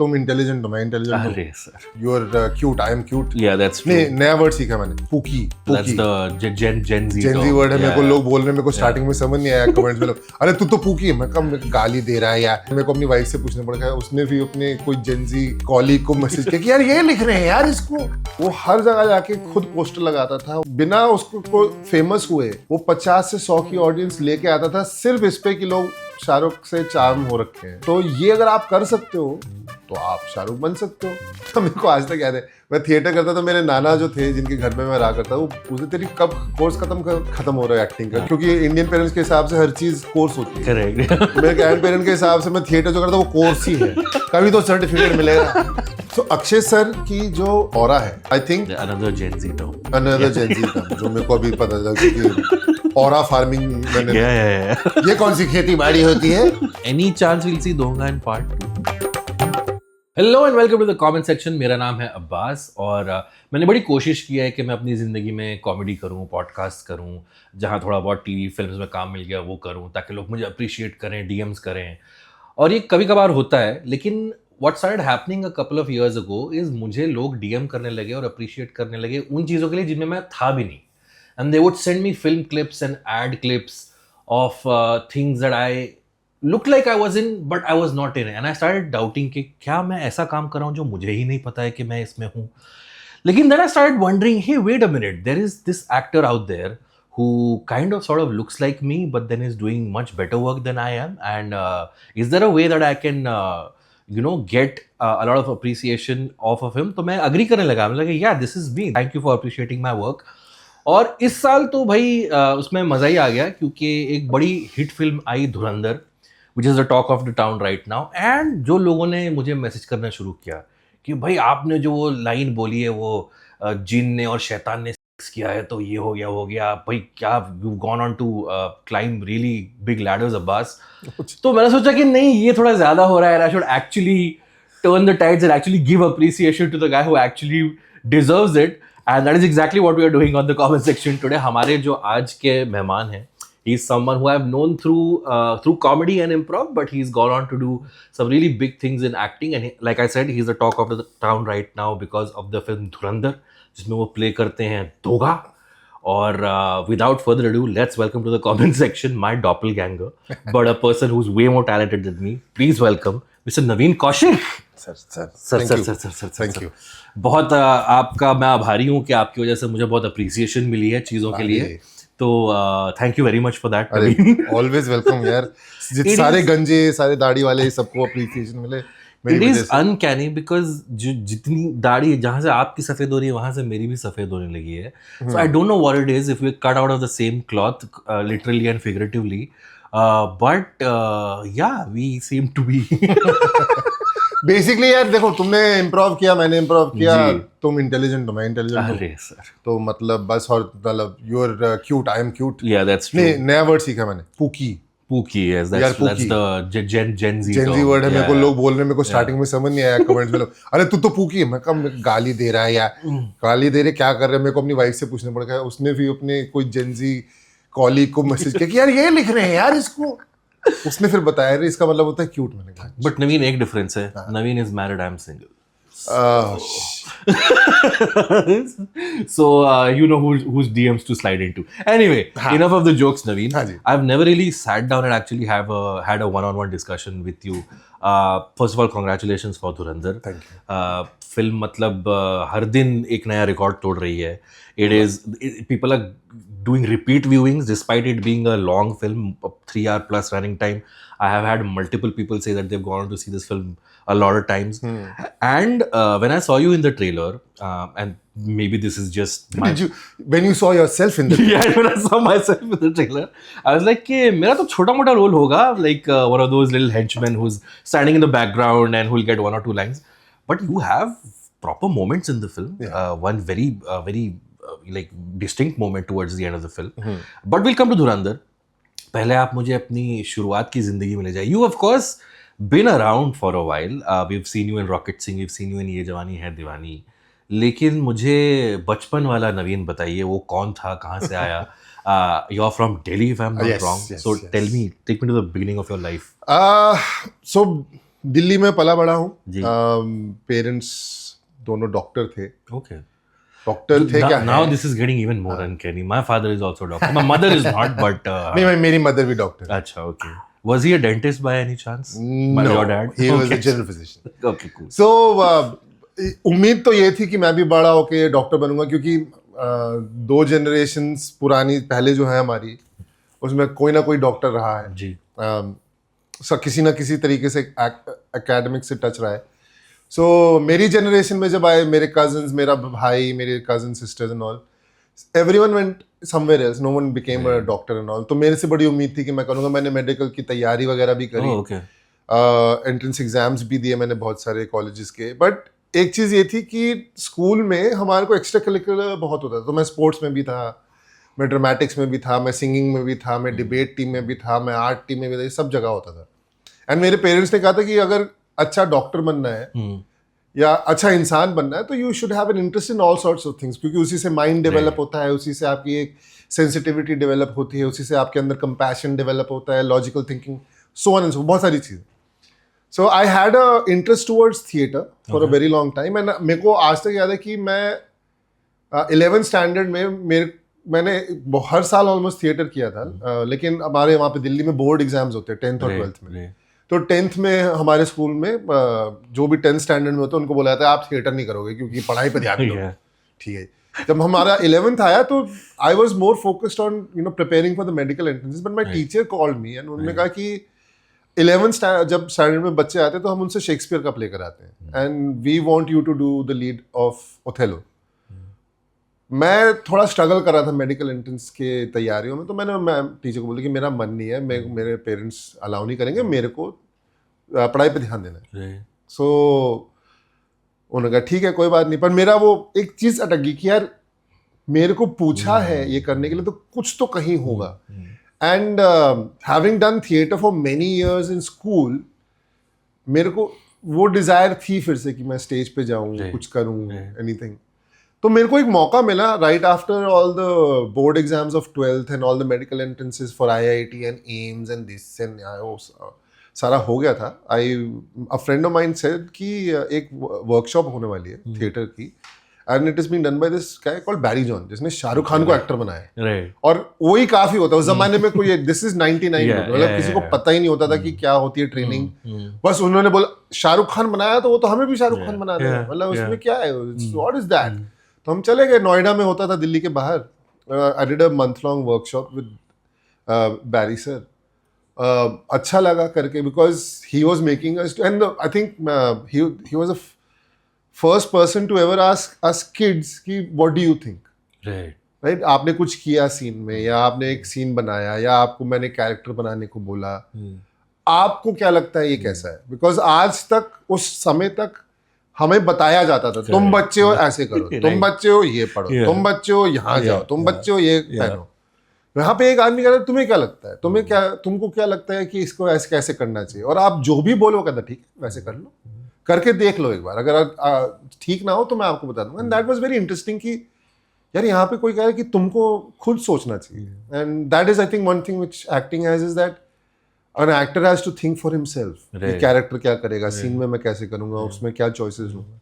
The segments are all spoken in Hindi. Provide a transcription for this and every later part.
तुम इंटेलिजेंट हो, मैं इंटेलिजेंट हूँ। अरे sir, you are cute, I am cute. yeah, that's true. नहीं, नया वर्ड सीखा मैंने, pookie. That's the Gen Z Gen Z term. Word है। मेरे को Yeah. लोग बोल रहे हैं, मेरे को स्टार्टिंग में समझ नहीं आया कमेंट्स में लोग, अरे तू तो पूकी है। मैं कब गाली दे रहा है यार। मेरे को अपनी वाइफ से पूछना पड़ेगा, उसने भी अपने कोई जेन जी कॉलीग को मैसेज किया कि यार ये लिख रहे हैं यार इसको। वो हर जगह जाके खुद पोस्टर लगाता था, बिना उसको फेमस हुए वो 50 से 100 की ऑडियंस लेके आता था, सिर्फ इस पे कि लोग शाहरुख से चार्म हो रखे हैं। तो ये अगर आप कर सकते हो तो आप शाहरुख बन सकते हो। तो मेरे को आज तक याद है, मैं थिएटर करता था, मेरे नाना जो थे जिनके घर में मैं रहा करता, वो पूछते तेरी कब कोर्स खत्म हो रहा है एक्टिंग का, क्योंकि इंडियन पेरेंट्स के हिसाब से हर चीज कोर्स होती है। Correct. मेरे ग्रैंड पेरेंट के हिसाब से मैं थिएटर जो करता वो कोर्स ही है, कभी तो सर्टिफिकेट मिलेगा। तो अक्षय सर की जो ऑरा है, I think Another Gen Z term. Another Gen Z का, जो मेरे को अभी पता चला कि ऑरा फार्मिंग मैंने, Yeah. ये कौन सी खेती बाड़ी होती है। Any chance we'll see Donga in part 2? Hello and welcome to the comment section. मेरा नाम है अब्बास और मैंने बड़ी कोशिश की है कि मैं अपनी ज़िंदगी में कॉमेडी करूं, पॉडकास्ट करूं, जहां थोड़ा बहुत टीवी फिल्म्स में काम मिल गया वो करूं, ताकि लोग मुझे अप्रिशिएट करें, डीएम्स करें। और ये कभी कभार होता है, लेकिन what started happening a couple of years ago is मुझे लोग डीएम करने लगे और अप्रिशिएट करने लगे उन चीज़ों के लिए जिनमें मैं था भी नहीं। And they would send me film clips and ad clips of things that I looked like I was in but I was not in, and I started doubting कि क्या मैं ऐसा काम कर रहा हूँ जो मुझे ही नहीं पता है कि मैं इसमें हूँ। लेकिन then I started wondering, hey wait a minute, there is this actor out there who kind of sort of looks like me but then is doing much better work than I am, and is there a way that I can get a lot of appreciation off of him? तो मैं agree करने लगा, मैं लगा yeah this is me, thank you for appreciating my work। और इस साल तो भाई उसमें मज़ा ही आ गया, क्योंकि एक बड़ी hit film I Dhurandhar, which is the talk of the town right now. And जो लोगों ने मुझे मैसेज करना शुरू किया कि भाई आपने जो वो लाइन बोली है वो जिन ने और शैतान ने सेक्स किया है तो ये हो गया भाई, क्या you gone on to climb really big ladders Abbas. तो मैंने सोचा कि नहीं, ये थोड़ा ज़्यादा हो रहा है, I should actually turn the tides and actually give appreciation to the guy who actually deserves it, and that is exactly what we are doing on the comment section today. हमारे जो आज के मेहमान हैं, he's someone who I've known through comedy and improv, but he's gone on to do some really big things in acting, and like I said, he's the talk of the town right now because of the film Dhurandhar, जिसमें वो play करते हैं दोगा। और without further ado, let's welcome to the comment section my doppelganger, but a person who's way more talented than me. Please welcome Mr. Naveen Kaushik. Sir thank you. बहुत आपका मैं आभारी हूँ कि आपकी वजह से मुझे बहुत अप्रिसिएशन मिली है चीज़ों के लिए, तो thank you very much for that. Always welcome यार। सारे गंजे, सारे दाढ़ी वाले सबको अप्रिसिएशन मिले। इट इज अनकैनी बिकॉज जितनी दाढ़ी, जहाँ से आपकी सफ़ेद हो रही है वहाँ से मेरी भी सफ़ेद होने लगी है। So I don't know what it is, if we cut out of the same cloth literally and figuratively, but yeah we same to be. Basically यार देखो, तुमने इम्प्रोव किया, मैंने इम्प्रोव किया, तुम इंटेलिजेंट हो, मैं इंटेलिजेंट हूँ। अरे सर, तो मतलब बस, और मतलब you are cute, I am cute. Yeah that's true. नहीं, नया वर्ड सीखा मैंने, pookie. Pookie, yes, that's the Gen Z Gen Z word है। मेरे को लोग बोल रहे हैं, मेरे को स्टार्टिंग में समझ नहीं आया कमेंट्स में लोग, अरे तू तो पूकी है। मैं कब गाली दे रहा है यार, गाली दे रहे क्या कर रहे हैं। मेरे को अपनी वाइफ से पूछना पड़ेगा, उसने भी अपने कोई जेन जी कॉलीग को मैसेज किया कि यार ये लिख रहे हैं यार इसको। उसने फिर बताया रे इसका मतलब होता है क्यूट। मैंने कहा बट नवीन एक डिफरेंस है, Naveen is married, I am single. So you know whose DMs to slide into. Anyway, enough of the jokes, Naveen. I've never really sat down and actually had a one-on-one discussion with you. First of all, congratulations for Dhurandhar. Thank you. Film मतलब हर दिन एक नया रिकॉर्ड तोड़ रही है। People are doing repeat viewings despite it being a long film, 3 hour plus running time. I have had multiple people say that they've gone on to see this film a lot of times. And when I saw you in the trailer, and maybe this is just my... when you saw yourself in the trailer? Yeah, when I saw myself in the trailer, I was like, कि मेरा तो छोटा मोटा रोल होगा, like one of those little henchmen who's standing in the background and who'll get 1 or 2 lines. But you have proper moments in the film. One very like distinct moment towards the end of the film. But we'll come to Dhurandhar. पहले आप मुझे अपनी शुरुआत की जिंदगी में ले जाइए। You of course been around for a while. We've seen you in Rocket Singh, we've seen you in ये जवानी है दीवानी। लेकिन मुझे बचपन वाला नवीन बताइए, वो कौन था, कहाँ से आया? You're from Delhi, if I'm not wrong. So tell me, take me to the beginning of your life. So Delhi में पला बड़ा हूँ. जी. पेरेंट्स दोनों डॉक्टर थे. Okay. डॉक्टर थे क्या Now है? this is getting even more uncanny. My father is also a doctor. My mother is not, but नहीं, मेरी मदर भी डॉक्टर. अच्छा, okay. Was he a dentist by any chance? No, Your dad? he was Okay. a general physician. Okay, cool. So उम्मीद तो ये थी कि मैं भी बड़ा होके डॉक्टर बनूंगा, क्योंकि 2 जनरेशन्स पुरानी पहले जो है हमारी, उसमें कोई ना कोई डॉक्टर रहा है. जी. किसी ना किसी तरीके से एकेडमिक से टच रहा है. सो मेरी जनरेशन में जब आए, मेरे कजन्स, मेरा भाई, मेरे cousin sisters and all, everyone went somewhere else, no one became a doctor and all. तो मेरे से बड़ी उम्मीद थी कि मैं करूँगा. मैंने मेडिकल की तैयारी वगैरह भी करी. Oh, okay. एंट्रेंस एग्जाम्स भी दिए मैंने बहुत सारे कॉलेजेस के. बट एक चीज़ ये थी कि स्कूल में हमारे को एक्स्ट्रा करिकुलर बहुत होता था. तो मैं स्पोर्ट्स में भी था, मैं ड्रामेटिक्स में भी था, मैं सिंगिंग में भी था, मैं डिबेट टीम में भी था, मैं आर्ट टीम में भी था. ये सब जगह होता था. एंड मेरे पेरेंट्स ने कहा था कि अगर अच्छा डॉक्टर बनना है या अच्छा इंसान बनना है तो you should have an interest in all sorts of things, क्योंकि उसी से माइंड डेवलप होता है, उसी से आपकी एक सेंसिटिविटी डेवलप होती है, उसी से आपके अंदर कंपैशन डेवलप होता है, logical thinking, so on and so, बहुत सारी चीज़ें. So I had a interest towards theatre for a very long time. And मेरे को आज तक याद है कि मैं 11th स्टैंडर्ड में मैंने हर साल ऑलमोस्ट थिएटर किया था. लेकिन हमारे वहाँ पे दिल्ली में बोर्ड एग्जाम्स होते हैं 10th और 12th में. तो 10th में हमारे स्कूल में जो भी 10th स्टैंडर्ड में होते हैं उनको बोला जाता है आप थिएटर नहीं करोगे क्योंकि पढ़ाई पे ध्यान दो. ठीक है. जब हमारा 11th आया तो I was more focused on preparing for the medical entrances. But my teacher called me and उन्होंने कहा कि 11th जब स्टैंडर्ड में बच्चे आते हैं तो हम उनसे शेक्सपियर का प्ले कराते हैं and we want you to do the lead of Othello. मैं थोड़ा स्ट्रगल कर रहा था मेडिकल एंट्रेंस के तैयारियों में. तो मैं टीचर को बोला कि मेरा मन नहीं है, मेरे पेरेंट्स अलाउ नहीं करेंगे, मेरे को पढ़ाई पे ध्यान देना है. सो उन्होंने कहा ठीक है कोई बात नहीं. पर मेरा वो एक चीज़ अटक गई कि यार मेरे को पूछा है ये करने के लिए तो कुछ तो कहीं होगा. And having done theatre for many years in school, मेरे को वो डिज़ायर थी फिर से कि मैं स्टेज पे जाऊँ, कुछ करूँ, एनीथिंग. तो मेरे को एक मौका मिला right after all the board exams of 12th and all the medical entrances for IIT and AIIMS and this and सारा हो गया था. A friend of mine said कि एक वर्कशॉप होने वाली है थिएटर की and it is been done by this guy called Barry John, जिसने शाहरुख खान को एक्टर बनाया है. और वही काफी होता है उस जमाने में. कोई दिस इज 99 मतलब किसी को पता ही नहीं होता था कि क्या होती है ट्रेनिंग. बस उन्होंने बोला शाहरुख खान बनाया तो वो तो हमें भी शाहरुख खान बना दें, मतलब उसमें क्या है, व्हाट इज दैट. तो हम चले गए. नोएडा में होता था दिल्ली के बाहर. I did a month long workshop with Barry sir. अच्छा लगा करके because he was making us and I think he was a first person to ever ask us kids कि what do you think. Right. आपने कुछ किया सीन में या आपने एक सीन बनाया या आपको मैंने कैरेक्टर बनाने को बोला, आपको क्या लगता है ये कैसा है. बिकॉज आज तक उस समय तक हमें बताया जाता था तुम बच्चे हो ऐसे करो, तुम बच्चे हो ये पढ़ो, तुम बच्चे हो यहाँ जाओ, तुम बच्चे हो ये पहनो. यहाँ पे एक आदमी कह रहा है तुम्हें क्या लगता है, तुमको क्या लगता है कि इसको ऐसे कैसे करना चाहिए, और आप जो भी बोलो कहता ठीक है वैसे कर लो, करके देख लो एक बार, अगर ठीक ना हो तो मैं आपको बता दूंगा. And that was very interesting कि यार यहाँ पे कोई कह रहा है कि तुमको खुद सोचना चाहिए. And that is I think one thing which acting has is that an actor has to think for himself. कि कैरेक्टर क्या करेगा, सीन में मैं कैसे करूंगा, उसमें क्या चॉइसेस लूंगा.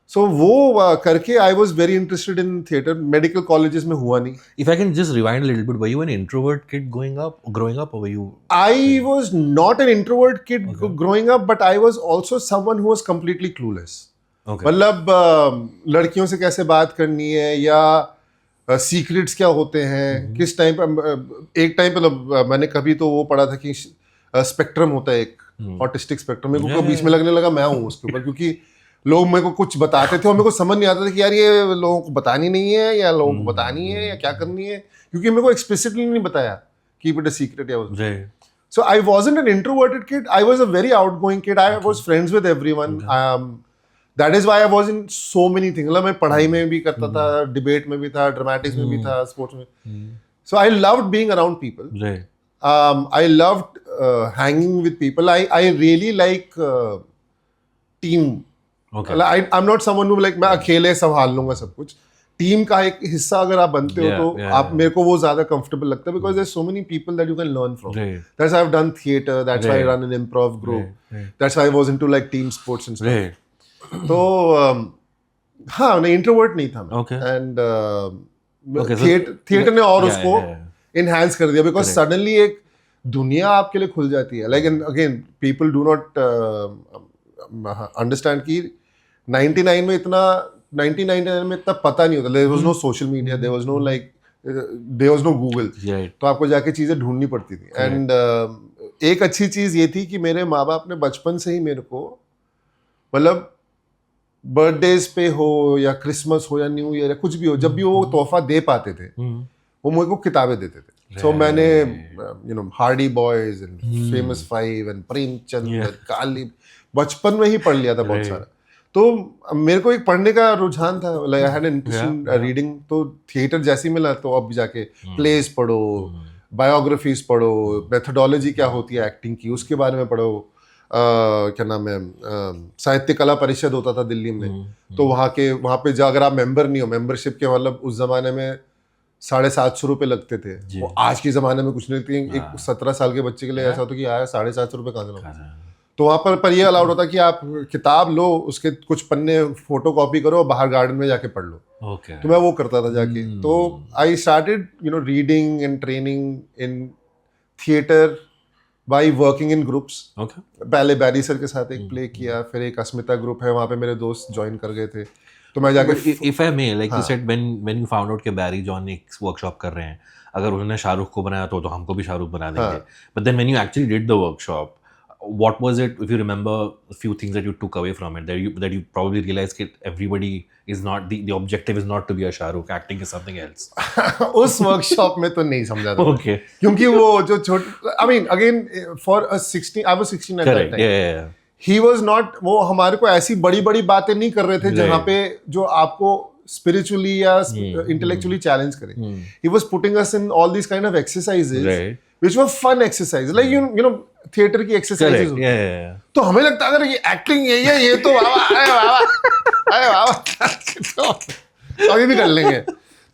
सो वो करके I was very interested in theatre. Medical colleges में हुआ नहीं. If I can just rewind a little bit, were you an introvert kid growing up, or were you? I was not an introvert kid growing up, but I was also someone who was completely clueless. मतलब लड़कियों से कैसे बात करनी है या सीक्रेट्स क्या होते हैं, किस टाइम पर. एक टाइम पर मैंने कभी तो वो पढ़ा था कि स्पेक्ट्रम होता है एक, ऑटिस्टिक स्पेक्ट्रम. मेरे को बीच में लगने लगा मैं हूँ उसके ऊपर, क्योंकि लोग मेरे को कुछ बताते थे और मेरे को समझ नहीं आता था कि यार ये लोगों को बतानी नहीं है या लोगों को बतानी है या क्या करनी है, क्योंकि मेरे को एक्सप्लिसिटली नहीं बताया कीप इट अ सीक्रेट या उस. So I wasn't an introverted kid, I was a very outgoing kid. I was friends with everyone. That is why I was in so many things. मतलब मैं पढ़ाई में भी करता था, डिबेट में भी था, ड्रामेटिक्स में भी था, स्पोर्ट्स में. So I loved being around people. I loved hanging with people. I really like team. I am not someone who like मैं अकेले संभाल लूंगा सब कुछ. टीम का एक हिस्सा अगर आप बनते हो Yeah, तो yeah, आप yeah. मेरे को वो ज्यादा कंफर्टेबल लगता है because there so many people that you can learn from Right. That's I have done theatre that's why I Right. Run an improv group Right. That's why I was into like team sports and stuff Right. तो हाँ मैं इंट्रोवर्ट नहीं था Okay. And Okay, so- theatre ने और Yeah, उसको yeah, yeah. इनहैंस कर दिया बिकॉज Correct. सडनली एक दुनिया आपके लिए खुल जाती है like again people do not understand कि 99 में इतना 1999 में इतना पता नहीं होता there was no social media there was no like there was no Google Right. तो आपको जाके चीज़ें ढूंढनी पड़ती थी एंड एक अच्छी चीज़ ये थी कि मेरे माँ बाप ने बचपन से ही मेरे को मतलब बर्थडेज पे हो या क्रिसमस हो या न्यू ईयर या कुछ भी हो जब भी वो तोहफा दे पाते थे वो मुझे को किताबें देते थे सो मैंने you know Hardy boys and famous five and Premchand Yeah. काली बचपन में ही पढ़ लिया था बहुत Right. सारा तो मेरे को एक पढ़ने का रुझान था like I had an interest in Yeah. Reading तो थिएटर जैसे ही मिला तो अब जाके प्लेस पढ़ो बायोग्राफीज पढ़ो मेथोडोलॉजी क्या होती है एक्टिंग की उसके बारे में पढ़ो क्या नाम है साहित्य कला परिषद होता था दिल्ली में तो वहाँ पे जा अगर आप मेंबर नहीं हो मेंबरशिप के मतलब उस जमाने में 750 लगते थे जी। वो आज के ज़माने में कुछ नहीं थी एक 17 साल के बच्चे के लिए ऐसा होता कि यार 750 रुपये कहाँ से लाऊं? तो वहाँ पर ये अलाउड होता कि आप किताब लो उसके कुछ पन्ने फोटो कॉपी करो और बाहर गार्डन में जाके पढ़ लो Okay. तो मैं वो करता था जाके तो I started you know reading and training in theatre by working in groups Okay. पहले बैरी सर के साथ एक प्ले किया फिर एक अस्मिता ग्रुप है वहाँ पे मेरे दोस्त ज्वाइन कर गए थे तो मैं जाके But if I may, like you said, when you found out कि बैरी जॉन एक वर्कशॉप कर रहे हैं, अगर उन्होंने शाहरुख को बनाया तो हमको भी शाहरुख बना देंगे. But then when you actually did the workshop, what was it? If you remember a few things that you took away from it, that you probably realized that everybody is not the objective is not to be a Shahrukh. Acting is something else. उस वर्कशॉप में तो नहीं समझा था Okay. क्योंकि वो जो छोटे I mean again for a 16 I was 16 at that Correct. Time Yeah. He was not वो हमारे को ऐसी बड़ी बड़ी बातें नहीं कर रहे थे जहाँ पे जो आपको स्पिरिचुअली या इंटेलेक्चुअली चैलेंज करे he was putting us in all this kind of exercises Right. Which were fun exercise like you know theatre की एक्सरसाइजेस Correct. Yeah. तो हमें लगता है अगर ये एक्टिंग यही है ये तो अरे बाबा तो अभी भी कर लेंगे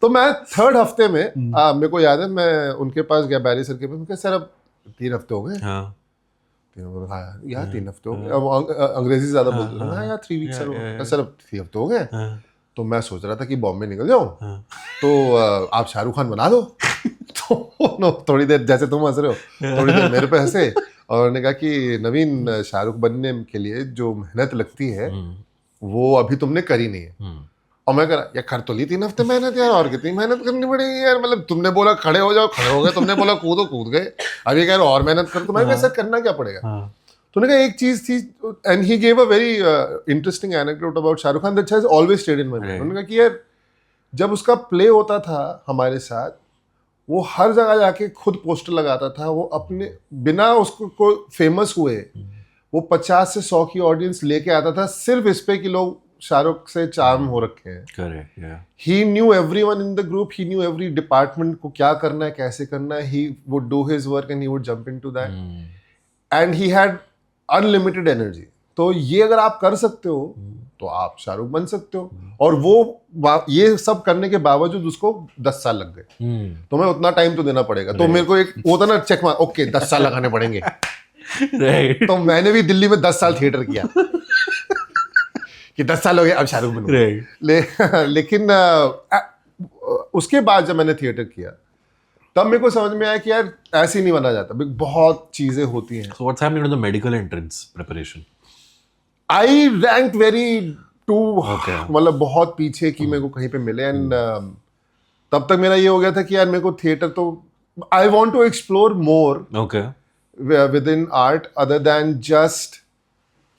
तो मैं थर्ड हफ्ते में मेरे को याद है मैं उनके पास गया बैरी सर के पास मैं कहा सर अब 3 हफ्ते हो गए हाँ. यार 3 हफ्ते हो गए अब अंग्रेजी ज्यादा बोलते थे हाँ यार 3 वीक्स सर अब 3 हफ्ते हो गए तो मैं सोच रहा था कि बॉम्बे निकल जाऊं तो आप शाहरुख खान बना दो तो नो थोड़ी देर जैसे तुम हंस रहे हो थोड़ी देर मेरे पे हंसे और उन्होंने कहा कि नवीन शाहरुख बनने के लिए जो मेहनत लगती है वो अभी तुमने करी नहीं है और मैं कह यार कर तो ली 3 हफ्ते मेहनत यार और कितनी मेहनत करनी पड़ेगी यार मतलब तुमने बोला खड़े हो जाओ खड़े हो गए तुमने बोला कूदो कूद गए अभी कह रहे और मेहनत कर तो मैं कैसे करना क्या पड़ेगा तो उन्होंने कहा एक चीज थी and he gave a very interesting anecdote about Shahrukh Khan that has always stayed in my mind उन्होंने कहा कि यार जब उसका प्ले होता था हमारे साथ वो हर जगह जाके खुद पोस्टर लगाता था वो अपने बिना उसको को फेमस हुए वो 50 से 100 की ऑडियंस लेके आता था सिर्फ इस पे कि लोग शाहरुख से चार्म हो रखे हैं Correct. Yeah. He new everyone in the group he new every department को क्या करना है कैसे करना है he would do his work and he would jump into that and he had unlimited energy तो ये अगर आप कर सकते हो तो आप शाहरुख बन सकते हो और वो ये सब करने के बावजूद उसको 10 साल लग गए तो मैं उतना टाइम तो देना पड़ेगा तो मेरे को एक होता ना चेक मार ओके 10 साल लगाने पड़ेंगे Right. तो मैंने भी दिल्ली में 10 साल थिएटर किया कि 10 साल हो गए अब शाहरुख बनूं Right. लेकिन उसके बाद जब मैंने थिएटर किया तब मेरे को समझ में आया कि यार ऐसे ही नहीं बना जाता बहुत चीजें होती हैं So what's happening to the medical entrance preparation? I rank very too Okay. मतलब बहुत पीछे की मेरे को कहीं पे मिले एंड तब तक मेरा ये हो गया था कि यार मेरे को थिएटर तो I want to explore more Okay. Within art other than just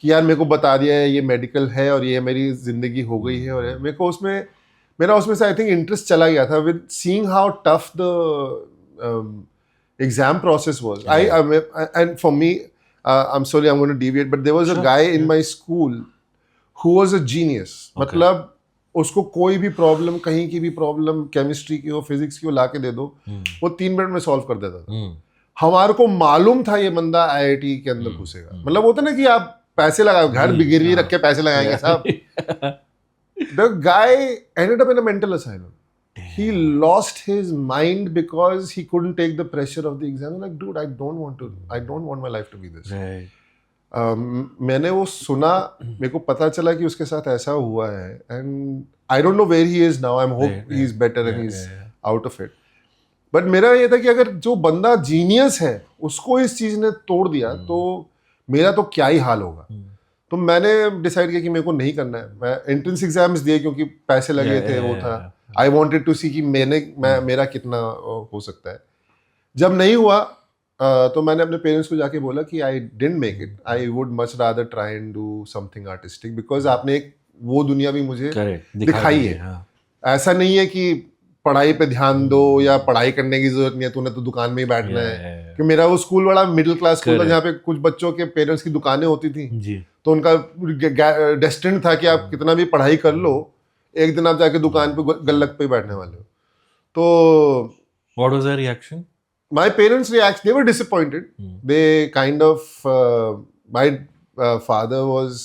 कि यार मेरे को बता दिया है ये मेडिकल है और ये मेरी जिंदगी हो गई है और मेरे को उसमें मेरा उसमें से आई थिंक इंटरेस्ट चला गया था with seeing how tough the exam process was I and for me I'm sorry, I'm going to deviate, but there was a guy in my school who was a genius. मतलब उसको कोई भी प्रॉब्लम कहीं की भी प्रॉब्लम केमिस्ट्री की हो फिजिक्स की हो ला के दे दो वो 3 मिनट में सॉल्व कर देता था हमारे को मालूम था ये बंदा IIT के अंदर घुसेगा मतलब होता ना कि आप पैसे लगाओ घर गिरवी रख के पैसे लगाएंगे साहब The guy ended up in a mental asylum. He lost his mind because he couldn't take the pressure of the exam. I'm like, dude, I don't want my life to be this. Right. मैंने वो सुना, मेरे को पता चला कि उसके साथ ऐसा हुआ है, and I don't know where he is now. I am hope he is better and he is out of it. But मेरा ये था कि अगर जो बंदा जीनियस है उसको इस चीज ने तोड़ दिया तो मेरा तो क्या ही हाल होगा. तो मैंने डिसाइड किया कि मेरे को नहीं करना है. मैं एंट्रेंस एग्जाम्स दिए क्योंकि पैसे लगे थे, वो था. आई वांटेड टू सी कि मेरा कितना हो सकता है. जब नहीं हुआ तो मैंने अपने पेरेंट्स को जाके बोला कि I didn't make it. I would much rather try and do something artistic, because आपने एक वो दुनिया भी मुझे दिखाई है. ऐसा नहीं है कि पढ़ाई पे ध्यान दो या पढ़ाई करने की जरूरत नहीं है, तूने तो दुकान में ही बैठना है. कि मेरा वो स्कूल बड़ा मिडिल क्लास स्कूल था जहाँ पे कुछ बच्चों के पेरेंट्स की दुकानें होती थी जी. तो उनका डेस्टिन्ड था कि आप कितना भी पढ़ाई कर लो, एक दिन आप जाके दुकान पे गल्लक पे बैठने वाले हो. तो what was their reaction? My parents reaction, they were disappointed. They kind of my father was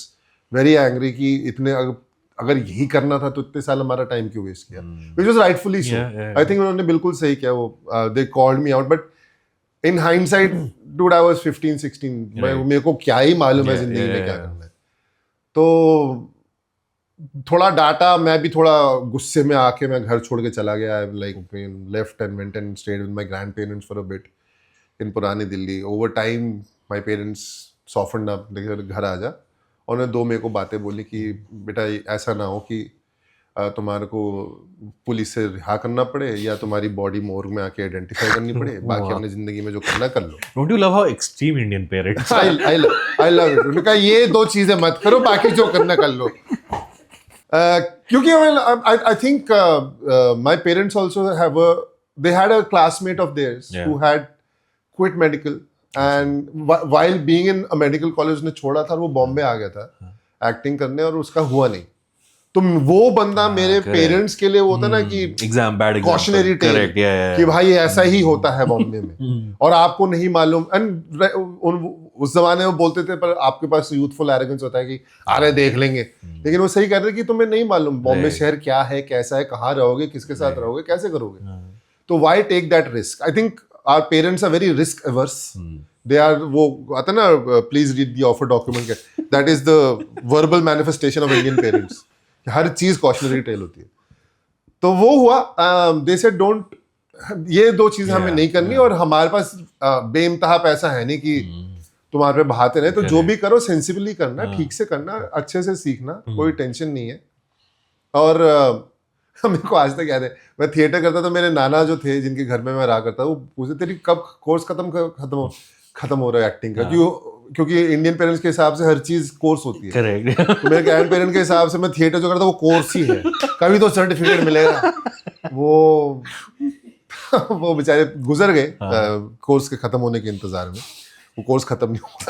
very angry कि इतने अगर यही करना था तो इतने साल हमारा टाइम क्यों वेस्ट किया, which was rightfully so. I think उन्होंने बिल्कुल सही किया. वो they called me out, but in hindsight, dude, I was 15-16. मेरे को क्या ही मालूम है जिंदगी में क्या करना है. तो थोड़ा डाटा, मैं भी थोड़ा गुस्से में आके मैं घर छोड़ के चला गया. Like left and went and stayed with my grandparents for a bit in Purani Delhi. Over time my parents softened up. घर आ जा. और उन्होंने 2 मेरे को बातें बोली कि बेटा ऐसा ना हो कि तुम्हारे को पुलिस से रिहा करना पड़े या तुम्हारी बॉडी मोर्ग में आके आइडेंटिफाई करनी पड़े. बाकी अपनी जिंदगी में जो करना कर लो. Don't you love how extreme Indian parents? I love it. उन्होंने कहा ये 2 चीजें मत करो, बाकी जो करना कर लो. क्योंकि I think my parents also they had a classmate of theirs who had quit medical, and while being in a medical college उसने छोड़ा था और वो बॉम्बे आ गया था एक्टिंग करने, और उसका हुआ नहीं. तो वो बंदा मेरे पेरेंट्स के लिए वो था ना कि एग्जाम बैड कॉशनरी टेल कि भाई ऐसा ही होता है बॉम्बे में और आपको नहीं मालूम. एंड उस जमाने में बोलते थे, पर आपके पास यूथफुल एरोगेंस होता है कि अरे देख लेंगे. लेकिन वो सही कह रहे थे कि तुम्हें नहीं मालूम बॉम्बे शहर क्या है, कैसा है, कहाँ रहोगे, किसके साथ रहोगे, कैसे करोगे. तो why take that risk. I think our parents are very risk averse. They are, वो आता ना, please read the offer document. That is the verbal manifestation of Indian parents. हर चीज कॉशनरी टेल होती है. तो वो हुआ. दे सेड डोंट, ये 2 चीजें हमें नहीं करनी, और हमारे पास बेइंतहा पैसा है नहीं कि तुम्हारे पे बहाते रहे. तो जो भी करो सेंसिबली करना, ठीक से करना, अच्छे से सीखना, कोई टेंशन नहीं है. और मेरे को आज तक याद है, मैं थिएटर करता था, मेरे नाना जो थे जिनके घर में मैं रहा करता, वो पूछते तेरी कब कोर्स खत्म हो रहा है एक्टिंग का. क्योंकि इंडियन पेरेंट्स के हिसाब से हर चीज कोर्स होती है. करेक्ट. तो मेरे ग्रैंड पेरेंट्स के हिसाब से मैं थिएटर जो करता वो कोर्स ही है, कभी तो सर्टिफिकेट मिलेगा. वो बेचारे गुजर गए कोर्स के खत्म होने के इंतजार में. वो कोर्स खत्म नहीं हुआ.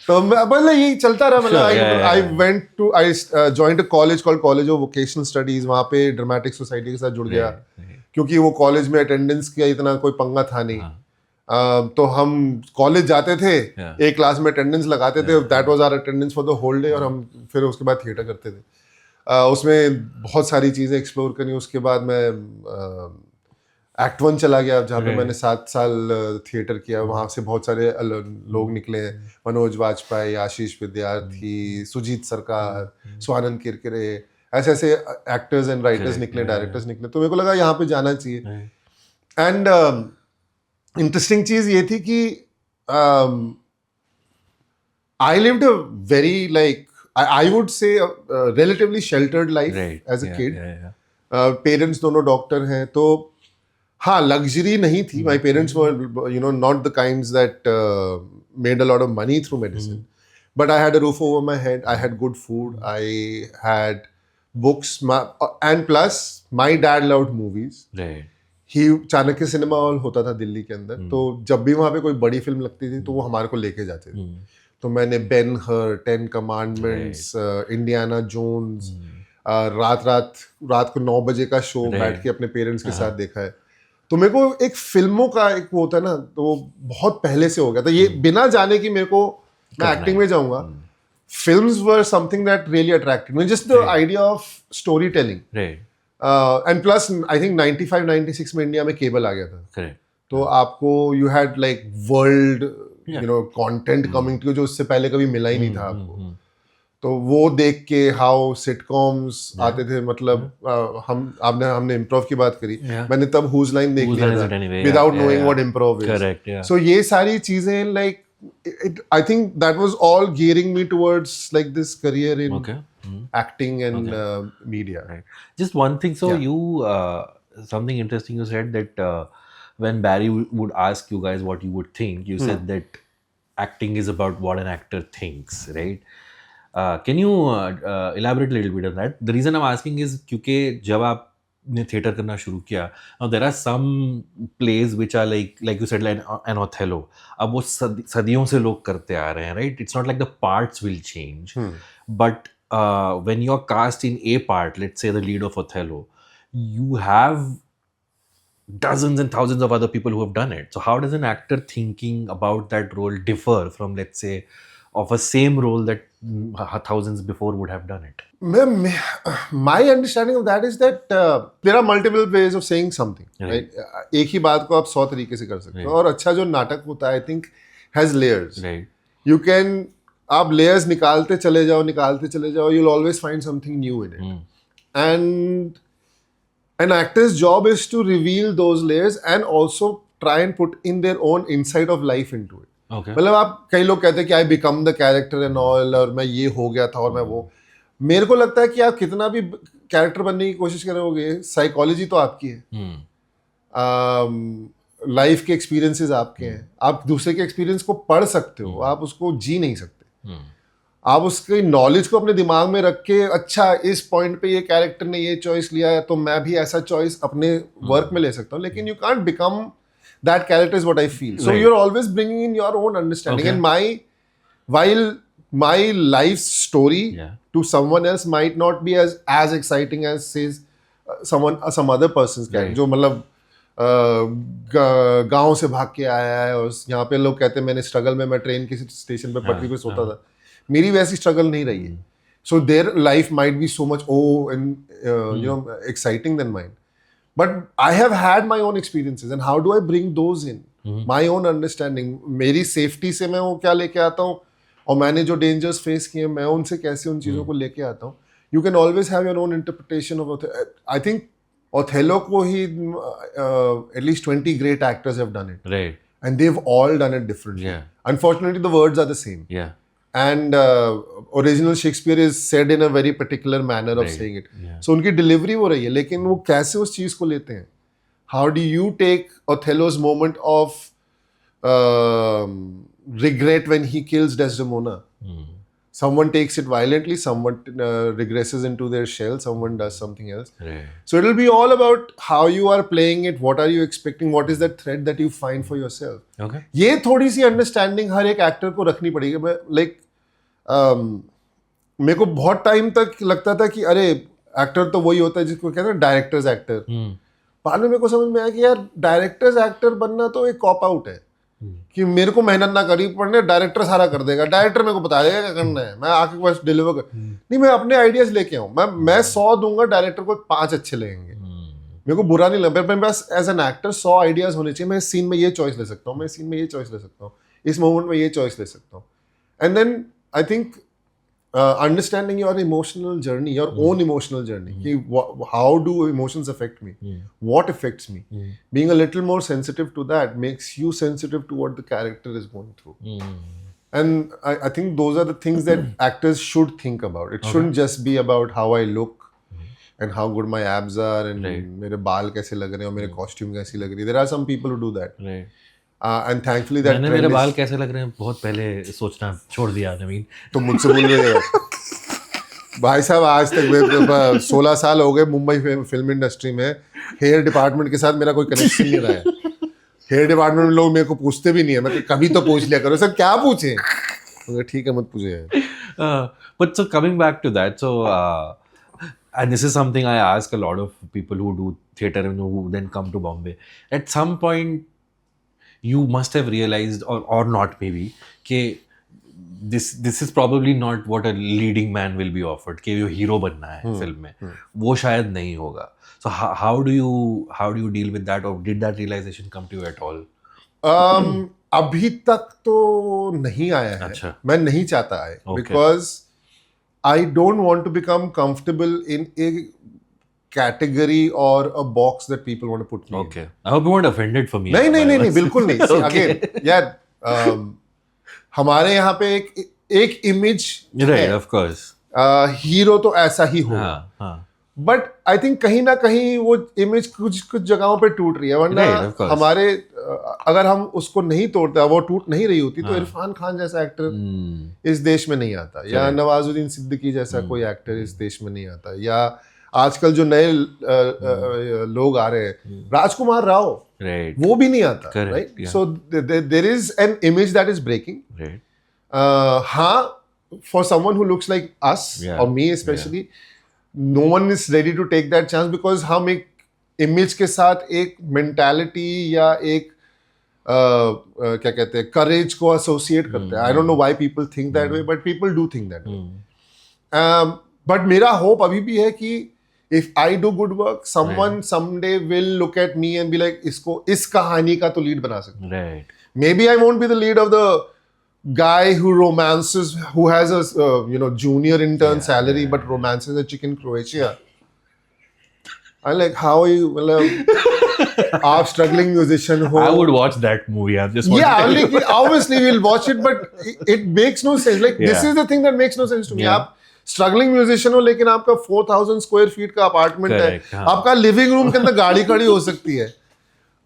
तो मतलब यही चलता रहा. मतलब I joined a college called college of vocational studies. वहाँ पे ड्रामेटिक सोसाइटी के साथ जुड़ गया, क्योंकि वो कॉलेज में अटेंडेंस का इतना कोई पंगा था नहीं. तो हम कॉलेज जाते थे, एक क्लास में अटेंडेंस लगाते थे, that was our attendance for the whole day. और हम फिर उसके बाद थिएटर करते थे. उसमें बहुत सारी चीज़ें एक्सप्लोर करी. उसके बाद मैं एक्ट 1 चला गया, जहाँ पे मैंने 7 साल थिएटर किया. वहाँ से बहुत सारे लोग निकले, मनोज वाजपेयी, आशीष विद्यार्थी, सुजीत सरकार, स्वानंद किरकिरे, ऐसे ऐसे एक्टर्स एंड राइटर्स निकले, डायरेक्टर्स निकले. तो मेरे को लगा यहाँ पे जाना चाहिए. एंड इंटरेस्टिंग चीज़ ये थी कि I lived a very, like I would say relatively sheltered life as a kid. Parents दोनों डॉक्टर हैं, तो हाँ, लग्जरी नहीं थी. My parents were not the kinds that made a lot of money through medicine, but I had a roof over my head, I had good food, I had books, and plus my dad loved movies. He Chanakya cinema hall होता था दिल्ली के अंदर. तो जब भी वहाँ पे कोई बड़ी फिल्म लगती थी तो वो हमारे को लेके जाते थे. तो मैंने Ben Hur, 10 commandments, Indiana Jones, रात को 9 बजे का शो बैठ के अपने पेरेंट्स के साथ देखा है. तो मेरे को एक फिल्मों का एक वो होता है ना, तो वो बहुत पहले से हो गया था. ये बिना जाने की मेरे को मैं एक्टिंग में जाऊंगा, films were something that really attracted me. Just the idea of storytelling. Right. And plus, I think 95-96 में इंडिया में केबल आ गया था. Correct. तो आपको you had like world, content coming to you जो उससे पहले कभी मिला ही नहीं था आपको. तो वो देख के हाउ सिटकॉम्स आते थे, मतलब हमने इम्प्रोव की बात करी. मैंने तब हुज लाइन देख लिया था without knowing what improv is. So ये सारी चीजें like I think that was all gearing me towards like this career in acting and media. Right. Just one thing. So you something interesting you said that when Barry would ask you guys what you would think, you said that acting is about what an actor thinks, right? Can you elaborate a little bit on that? The reason I'm asking is क्योंकि जब आपने थिएटर करना शुरू किया, now there are some plays which are like you said like an Othello. अब वो सदियों से लोग करते आ रहे हैं, right? It's not like the parts will change, but when you're cast in a part, let's say the lead of Othello, you have dozens and thousands of other people who have done it. So how does an actor thinking about that role differ from, let's say, of a same role that thousands before would have done it? My understanding of that is that there are multiple ways of saying something, right? एक ही बात को आप 100 तरीके से कर सकते हो. और अच्छा जो नाटक होता है, I think, has layers. Right. You can, आप layers निकालते चले जाओ, you'll always find something new in it. And an actor's job is to reveal those layers and also try and put in their own insight of life into it. Okay. मतलब आप, कई लोग कहते हैं कि I become the character and all, और मैं ये हो गया था और मैं वो. मेरे को लगता है कि आप कितना भी कैरेक्टर बनने की कोशिश करोगे, साइकोलॉजी तो आपकी है, लाइफ के एक्सपीरियंसेस आपके हैं. आप दूसरे के एक्सपीरियंस को पढ़ सकते हो, आप उसको जी नहीं सकते. आप उसकी नॉलेज को अपने दिमाग में रख के, अच्छा इस पॉइंट पे ये कैरेक्टर ने ये चॉइस लिया है तो मैं भी ऐसा चॉइस अपने वर्क में ले सकता हूँ. लेकिन you can't become that character is what I feel. So you're always bringing in your own understanding. And while my life's story to someone else might not be as exciting as says some other person's character, जो मतलब गांव से भाग के आया है और यहाँ पे लोग कहते हैं मैंने स्ट्रगल में, मैं ट्रेन किसी स्टेशन पे पटरी पे सोता था. मेरी वैसी स्ट्रगल नहीं रही है. So their life might be so much exciting than mine. But I have had my own experiences, and how do I bring those in? My own understanding. मेरी safety से मैं वो क्या लेके आता हूँ, और मैंने जो dangers face किए मैं उनसे कैसे उन चीज़ों को लेके आता हूँ. You can always have your own interpretation of Othello. I think Othello को ही at least 20 great actors have done it. Right. And they've all done it differently. Yeah. Unfortunately, the words are the same. Yeah. And original Shakespeare is said in a very particular manner of saying it. So उनकी delivery वो रही है, लेकिन वो कैसे उस चीज़ को लेते हैं? How do you take Othello's moment of regret when he kills Desdemona? Someone takes it violently, someone regresses into their shell, someone does something else. Right. So it'll be all about how you are playing it, what are you expecting, what is that thread that you find for yourself. Okay. ये थोड़ी सी अंडरस्टैंडिंग हर एक एक्टर को रखनी पड़ेगी. लाइक मेरे को बहुत टाइम तक लगता था कि अरे एक्टर तो वही होता है जिसको कहते हैं डायरेक्टर्स एक्टर. बाद में मेरे को समझ में आया कि यार डायरेक्टर्स एक्टर बनना तो एक कॉप आउट है, कि मेरे को मेहनत ना करनी पड़ने, डायरेक्टर सारा कर देगा, डायरेक्टर मेरे को बता देगा क्या करना है, मैं आके बस डिलीवर कर. नहीं, मैं अपने आइडियाज लेके आऊँ. मैं 100 दूंगा, डायरेक्टर को 5 अच्छे लगेंगे. मेरे को बुरा नहीं लगता. मेरे पास एज एन एक्टर 100 आइडियाज होने चाहिए. मैं इस सीन में ये चॉइस ले सकता हूँ, मैं इस सीन में ये चॉइस ले सकता हूँ, इस मोमेंट में ये चॉइस ले सकता हूँ. And then I think understanding your emotional journey, your own emotional journey. How do emotions affect me? What affects me? Being a little more sensitive to that makes you sensitive to what the character is going through. And I think those are the things that actors should think about. It shouldn't just be about how I look and how good my abs are and मेरे बाल कैसे लग रहे हैं और मेरे costume कैसी लग रही है. There are some people who do that. Right. And thankfully that मैंने मेरे बाल कैसे लग रहे हैं बहुत पहले सोचना छोड़ दिया. नवीन तो मुझसे बोल रहे भाई साहब, आज तक 16 साल हो गए मुंबई फिल्म इंडस्ट्री में, हेयर डिपार्टमेंट के साथ मेरा कोई कनेक्शन नहीं रहा है. हेयर डिपार्टमेंट में लोग मेरे को पूछते भी नहीं है. मैं कभी तो पूछ लिया करो, सर क्या पूछे. ठीक है मत पूछे. But so coming back to that, so and this is something I ask a lot of people who do theatre and who then come to Bombay. At some point you must have realized or not maybe कि this is probably not what a leading man will be offered कि वो हीरो बनना है फिल्म में, वो शायद नहीं होगा. So how do you deal with that, or did that realization come to you at all? अभी तक तो नहीं आया है. अच्छा. मैं नहीं चाहता आए, Okay. because I don't want to become comfortable in a category or a box that people want to put me in. Okay. I hope you weren't offended for me. नहीं बिल्कुल नहीं. See, Okay. again, यार हमारे यहाँ पे एक image Right, of course. Hero तो ऐसा ही हो. हाँ. बट आई थिंक कहीं ना कहीं वो इमेज कुछ जगहों पे टूट रही है, वरना Right, of course. हमारे अगर हम उसको नहीं तोड़ते, वो टूट नहीं रही होती, तो इरफान खान जैसा एक्टर इस देश में नहीं आता, या नवाजुद्दीन सिद्दीकी जैसा कोई एक्टर इस देश में नहीं आता, या आजकल जो नए लोग आ रहे हैं, राजकुमार राव, Right. वो भी नहीं आता. Correct, right. yeah. So there is an image that is breaking. Right. हाँ, for someone who looks like us Yeah, और me specially, no one is ready to take that chance, because हम एक इमेज के साथ एक मेंटालिटी या एक क्या कहते हैं, करेज को एसोसिएट करते हैं. आई don't know why people think that way, but people do think that way. But मेरा होप अभी भी है कि if I do good work, someone someday will look at me and be like, इसको इस कहानी का तो लीड बना सकते हैं. Right. Maybe I won't be the lead of the guy who romances, who has a junior intern salary, but romances a chick in Croatia. I'm like, how are you? Well, आप struggling musician हो. I would watch that movie. I'm just Yeah, wondering. like, obviously we'll watch it, but it makes no sense. Like, this Yeah. is the thing that makes no sense to me. Yeah. आप स्ट्रगलिंग म्यूजिशियन हो, लेकिन आपका 4000 स्क्वायर फीट का अपार्टमेंट है. Correct, हाँ. आपका लिविंग रूम के अंदर गाड़ी खड़ी हो सकती है.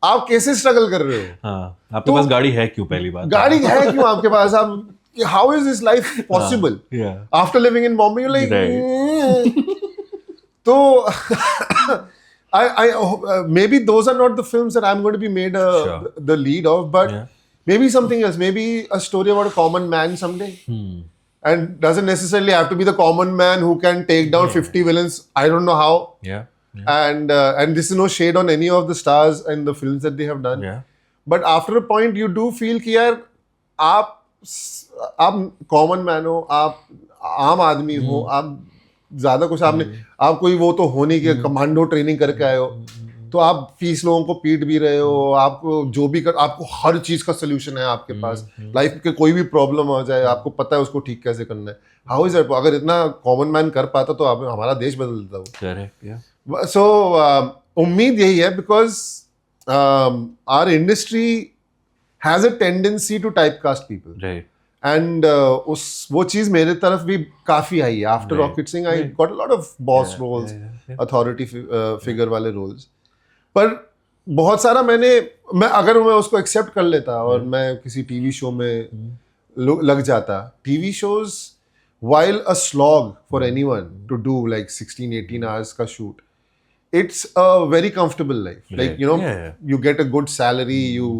आप कैसे स्ट्रगल कर रहे हो? हाँ. आपके पास गाड़ी है क्यों, पहली बात? गाड़ी है क्यों आपके पास? आप how is this life possible? Yeah. After living in Bombay, you like. तो I maybe those are not the films that I'm going to be made Sure. the lead of, but Yeah. maybe something else, maybe a story about a common man someday. And doesn't necessarily have to be the common man who can take down 50 villains. I don't know how. Yeah. And this is no shade on any of the stars and the films that they have done. Yeah. But after a point you do feel कि यार आप कॉमन मैन हो, आप आम आदमी हो, आप ज्यादा कुछ आप कोई वो तो हो नहीं कि कमांडो ट्रेनिंग करके आए हो, तो आप 30 लोगों को पीट भी रहे हो, आपको जो भी आपको हर चीज का सोल्यूशन है आपके पास. लाइफ के कोई भी प्रॉब्लम हो जाए, आपको पता है उसको ठीक कैसे करना है. How is it? अगर इतना कॉमन मैन कर पाता तो हमारा देश बदल देता वो. Correct. Yeah. So उम्मीद यही है, because our industry has a tendency to typecast people. Right. And वो चीज मेरे तरफ भी काफी आई है. After Right. Rocket Singh I got a lot of boss roles, authority figure वाले रोल्स. पर बहुत सारा अगर मैं उसको एक्सेप्ट कर लेता और मैं किसी टीवी शो में लग जाता. TV shows, while a slog for anyone to do like 16-18 hours का shoot, it's a very comfortable life. Right. Like, Yeah. you get a good salary, you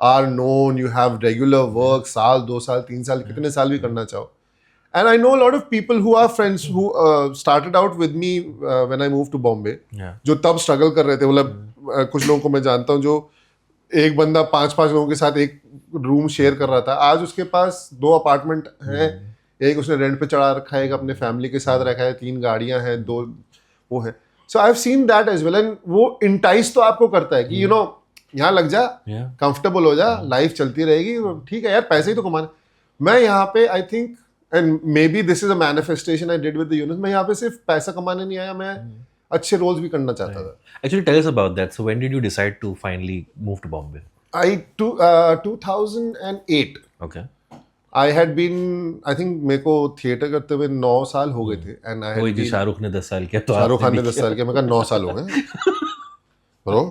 are known, you have regular work, साल 2 साल 3 साल कितने साल भी करना चाहो. And I know a lot of people who are friends who started out with me when I moved to Bombay. Yeah. जो तब स्ट्रगल कर रहे थे. मतलब कुछ लोगों को मैं जानता हूँ जो एक बंदा 5-5 लोगों के साथ एक रूम शेयर कर रहा था. आज उसके पास 2 अपार्टमेंट हैं, एक उसने रेंट पे चढ़ा रखा है, एक अपने फैमिली के साथ रखा है, 3 गाड़ियां हैं, 2 वो है. So I have seen that as well. And वो इंटाइस तो आपको करता है कि यहाँ लग जा, Yeah. कंफर्टेबल हो जा, लाइफ चलती रहेगी, ठीक है यार, पैसे ही तो कमाने. मैं यहाँ पे I think, and may be this is a manifestation I did with the unit, मैं यहाँ पे सिर्फ पैसा कमाने नहीं आया, मैं अच्छे रोल्स भी करना चाहता था. Actually, tell us about that. So, when did you decide to finally move to Bombay? 2008 Okay. I had been, I think मेरे को थिएटर करते हुए 9 साल हो गए थे. एंड आई वही जो शाहरुख ने 10 साल किया, तो शाहरुख खान ने आपने 10 साल किया, मैं कहा 9 साल हो गए ब्रो,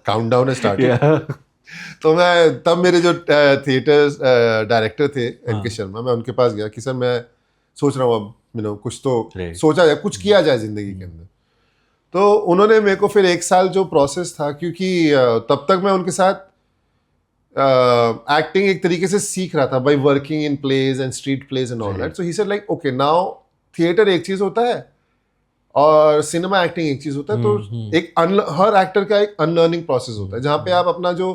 काउंटडाउन स्टार्ट. Yeah. तो मैं तब मेरे जो थिएटर डायरेक्टर थे एनके शर्मा, मैं उनके पास गया कि सर मैं सोच रहा हूँ अब कुछ तो Right. सोचा जाए, कुछ किया जाए जिंदगी के अंदर. तो उन्होंने मेरे को फिर 1 साल जो प्रोसेस था, क्योंकि तब तक मैं उनके साथ एक्टिंग एक तरीके से सीख रहा था by working in plays and street plays and all that. So he said like okay now theatre एक चीज होता है और सिनेमा एक्टिंग एक चीज होता है. तो एक हर एक्टर का एक अनलर्निंग प्रोसेस होता है, जहाँ पे आप अपना जो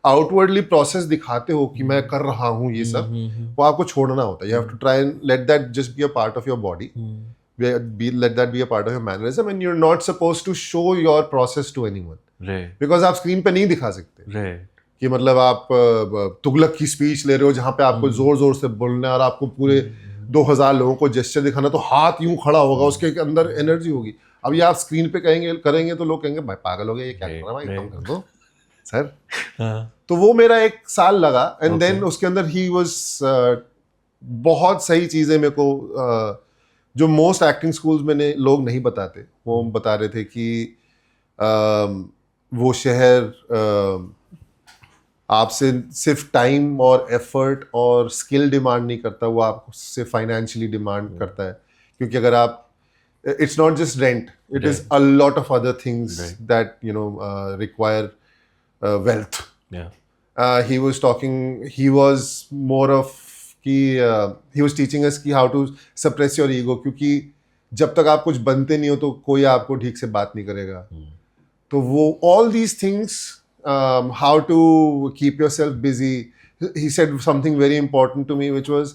आउटवर्डली प्रोसेस दिखाते हो कि मैं कर रहा हूँ ये सब, वो आपको छोड़ना होता है. You have to try and let that just be a part of your body, let that be a part of your mannerism, and you're not supposed to show your process to anyone. Right. Because आप स्क्रीन पे नहीं दिखा सकते. Right. कि मतलब आप तुगलक की स्पीच ले रहे हो जहाँ पे आपको जोर जोर से बोलना है और आपको पूरे 2000 लोगों को जेस्चर दिखाना, तो हाथ यूं खड़ा होगा, उसके अंदर एनर्जी होगी. अब ये आप स्क्रीन पे करेंगे तो लोग कहेंगे भाई पागल हो गया, ये क्या कर रहा है भाई, कम कर दो सर. तो वो मेरा 1 साल लगा. एंड देन उसके अंदर ही वाज बहुत सही चीजें मेरे को जो मोस्ट एक्टिंग स्कूल्स में लोग नहीं बताते, वो बता रहे थे कि वो शहर आपसे सिर्फ टाइम और एफर्ट और स्किल डिमांड नहीं करता, वो आपसे फाइनेंशियली डिमांड करता है. क्योंकि अगर आप, it's not just rent, it is a lot of other things that require wealth. He was talking, he was more of कि he was teaching us कि how to suppress your ego, क्योंकि जब तक आप कुछ बनते नहीं हो तो कोई आपको ठीक से बात नहीं करेगा. तो वो all these things, how to keep yourself busy. He said something very important to me which was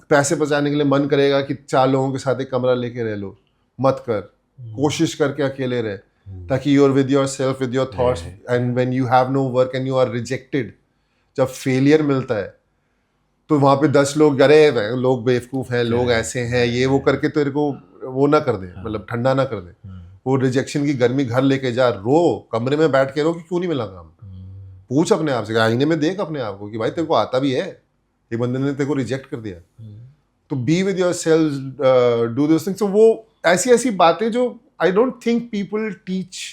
पैसे बचाने के लिए मन करेगा कि 4 लोगों के साथ एक कमरा लेके रह लो, मत कर. कोशिश करके अकेले रहे, ताकि you're with yourself, with your thoughts, and when you have no work and you are rejected, जब फेलियर मिलता है तो वहाँ पे 10 लोग, अरे लोग बेवकूफ़ हैं, लोग ऐसे हैं, ये वो करके तेरे को वो ना कर दे, मतलब ठंडा ना कर दे. वो रिजेक्शन की गर्मी घर लेके जा, रो, कमरे में बैठ के रो कि क्यों नहीं मिला काम. पूछ अपने आप से, आईने में देख अपने आप को कि भाई तेरे को आता भी है, ये बंदे ने तेरे को रिजेक्ट कर दिया. तो be with your self, do those things. तो वो ऐसी ऐसी बातें जो I don't think people teach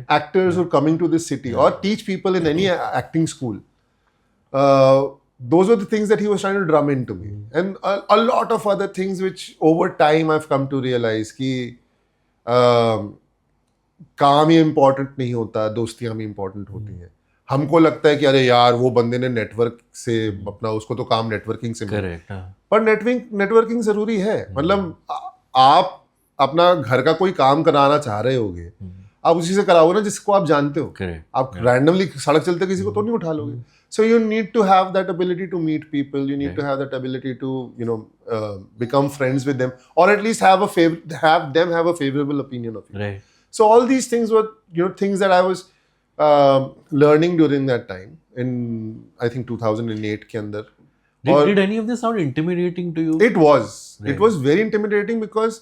actors who are coming to this city or teach people in any acting school. Those were the things that he was trying to drum into me, and a lot of other things which over time I've come to realize कि काम ही इम्पोर्टेंट नहीं होता, दोस्तियां भी इम्पोर्टेंट होती हैं. हमको लगता है कि अरे यार वो बंदे ने नेटवर्क से अपना, उसको तो काम नेटवर्किंग से मिला. पर नेटवर्किंग जरूरी है. मतलब आप अपना घर का कोई काम कराना चाह रहे होगे, आप उसी से कराओगे ना जिसको आप जानते हो. आप रैंडमली सड़क चलते किसी को तो नहीं उठा लोगे. So you need to have that ability to meet people. You need to have that ability to, become friends with them, or at least have them have a favorable opinion of you. Right. So all these things were, things that I was learning during that time in, I think 2008 के अंदर. Did any of this sound intimidating to you? It was. Right. It was very intimidating because